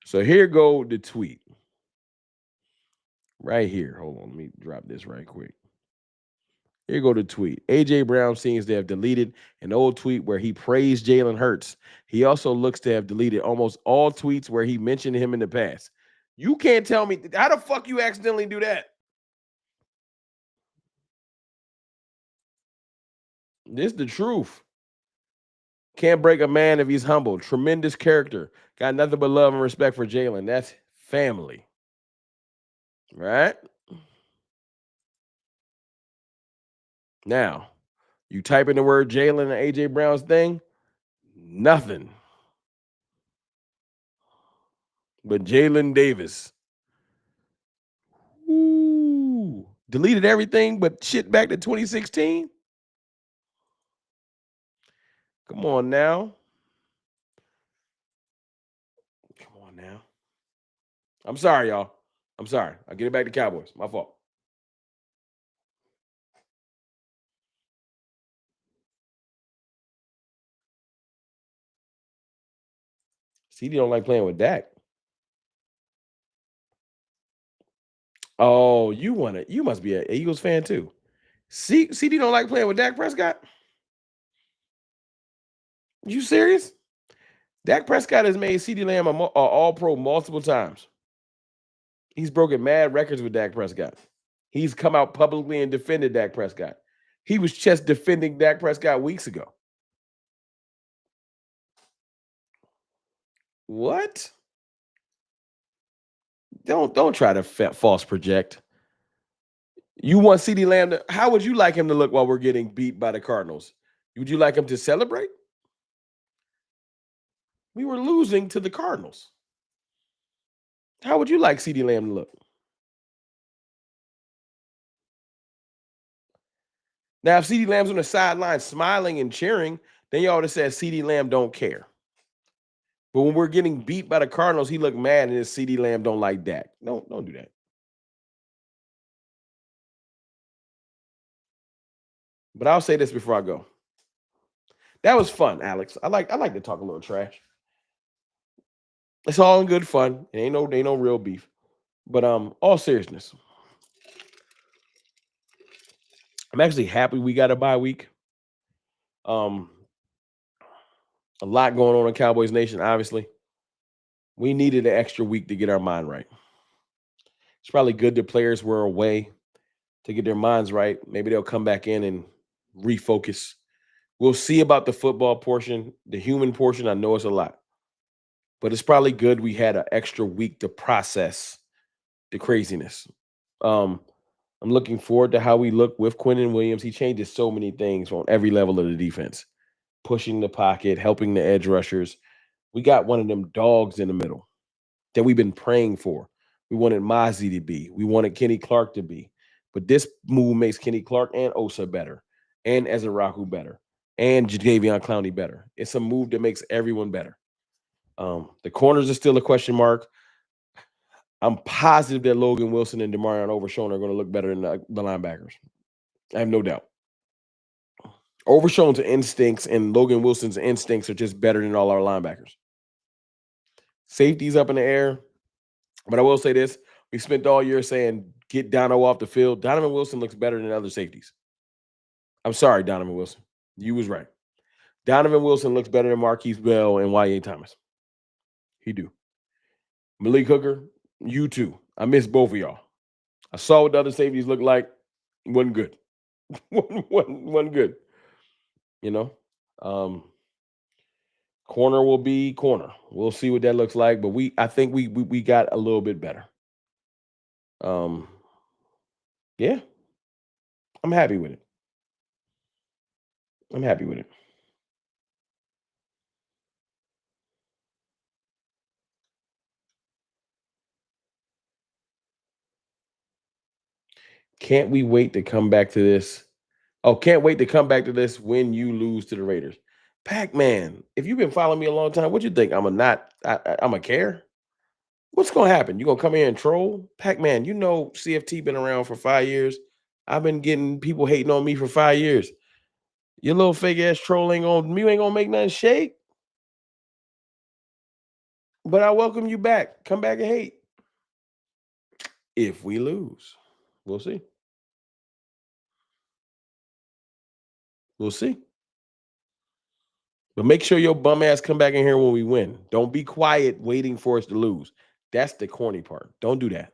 So here go the tweet. Right here. Hold on. Let me drop this right quick. Here go the tweet. AJ Brown seems to have deleted an old tweet where he praised Jalen Hurts. He also looks to have deleted almost all tweets where he mentioned him in the past. You can't tell me how the fuck you accidentally do that. This the truth. Can't break a man if he's humble. Tremendous character. Got nothing but love and respect for Jalen. That's family. Right? Now, you type in the word Jalen and AJ Brown's thing, nothing. But Jalen Davis. Ooh. Deleted everything but shit back to 2016. Come on now. Come on now. I'm sorry, y'all. I'm sorry. I'll get it back to Cowboys. My fault. CD don't like playing with Dak. Oh, you must be an Eagles fan too. CD don't like playing with Dak Prescott? You serious? Dak Prescott has made CD Lamb a all-pro multiple times. He's broken mad records with Dak Prescott. He's come out publicly and defended Dak Prescott. He was just defending Dak Prescott weeks ago. What? Don't try to false project. You want CD Lamb to, how would you like him to look while we're getting beat by the Cardinals? Would you like him to celebrate? We were losing to the Cardinals. How would you like CD Lamb to look? Now, if CD Lamb's on the sideline smiling and cheering, then y'all would have said CD Lamb don't care. But when we're getting beat by the Cardinals, he looked mad and his CD Lamb don't like Dak. Don't do that. But I'll say this before I go. That was fun, Alex. I like to talk a little trash. It's all in good fun. It ain't no real beef. But all seriousness, I'm actually happy we got a bye week. Um, a lot going on in Cowboys Nation, obviously. We needed an extra week to get our mind right. It's probably good the players were away to get their minds right. Maybe they'll come back in and refocus. We'll see about the football portion. The human portion, I know it's a lot. But it's probably good we had an extra week to process the craziness. I'm looking forward to how we look with Quinnen Williams. He changes so many things on every level of the defense, pushing the pocket, helping the edge rushers. We got one of them dogs in the middle that we've been praying for. We wanted Mozzie to be. We wanted Kenny Clark to be. But this move makes Kenny Clark and Osa better, and Ezrahu better, and Jadeveon Clowney better. It's a move that makes everyone better. The corners are still a question mark. I'm positive that Logan Wilson and Demarion Overshown are going to look better than the linebackers. I have no doubt. Overshown's instincts and Logan Wilson's instincts are just better than all our linebackers. Safety's up in the air. But I will say this. We spent all year saying, get Dono off the field. Donovan Wilson looks better than other safeties. I'm sorry, Donovan Wilson. You was right. Donovan Wilson looks better than Marquise Bell and Y.A. Thomas. He do. Malik Hooker, you too. I miss both of y'all. I saw what the other safeties look like. It wasn't good. wasn't good. You know? Corner will be corner. We'll see what that looks like. But I think we got a little bit better. Yeah. I'm happy with it. Can't we wait to come back to this? Oh, can't wait to come back to this when you lose to the Raiders. Pac-Man, if you've been following me a long time, what you think? I'm a not I'm a care? What's gonna happen? You gonna come here and troll? Pac-Man, you know CFT been around for 5 years. I've been getting people hating on me for 5 years. Your little fake ass troll ain't gonna make nothing shake. But I welcome you back. Come back and hate. If we lose, we'll see. We'll see. But make sure your bum ass come back in here when we win. Don't be quiet waiting for us to lose. That's the corny part. Don't do that.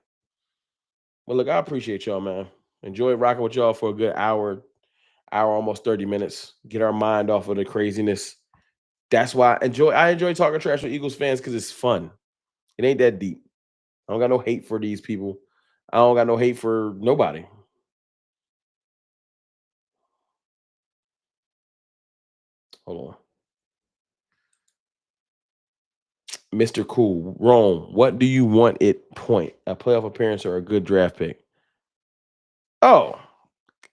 Well, look, I appreciate y'all, man. Enjoy rocking with y'all for a good hour, almost 30 minutes. Get our mind off of the craziness. That's why I enjoy talking trash with Eagles fans because it's fun. It ain't that deep. I don't got no hate for these people. I don't got no hate for nobody. Hold on. Mr. Cool, Rome, what do you want at point? A playoff appearance or a good draft pick? Oh,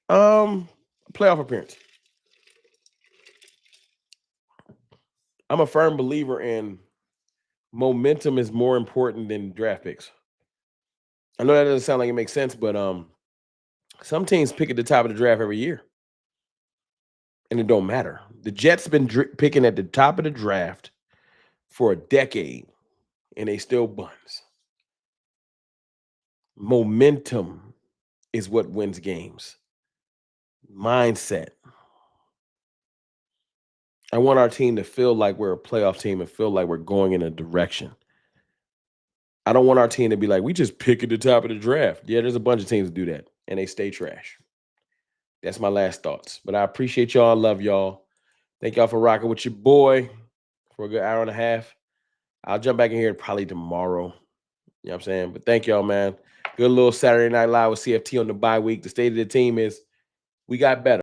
playoff appearance. I'm a firm believer in momentum is more important than draft picks. I know that doesn't sound like it makes sense, but some teams pick at the top of the draft every year, and it don't matter. The Jets been picking at the top of the draft for a decade, and they still buns. Momentum is what wins games. Mindset. I want our team to feel like we're a playoff team and feel like we're going in a direction. I don't want our team to be like, we just pick at the top of the draft. Yeah, there's a bunch of teams that do that, and they stay trash. That's my last thoughts. But I appreciate y'all. I love y'all. Thank y'all for rocking with your boy for a good hour and a half. I'll jump back in here probably tomorrow. You know what I'm saying? But thank y'all, man. Good little Saturday Night Live with CFT on the bye week. The state of the team is we got better.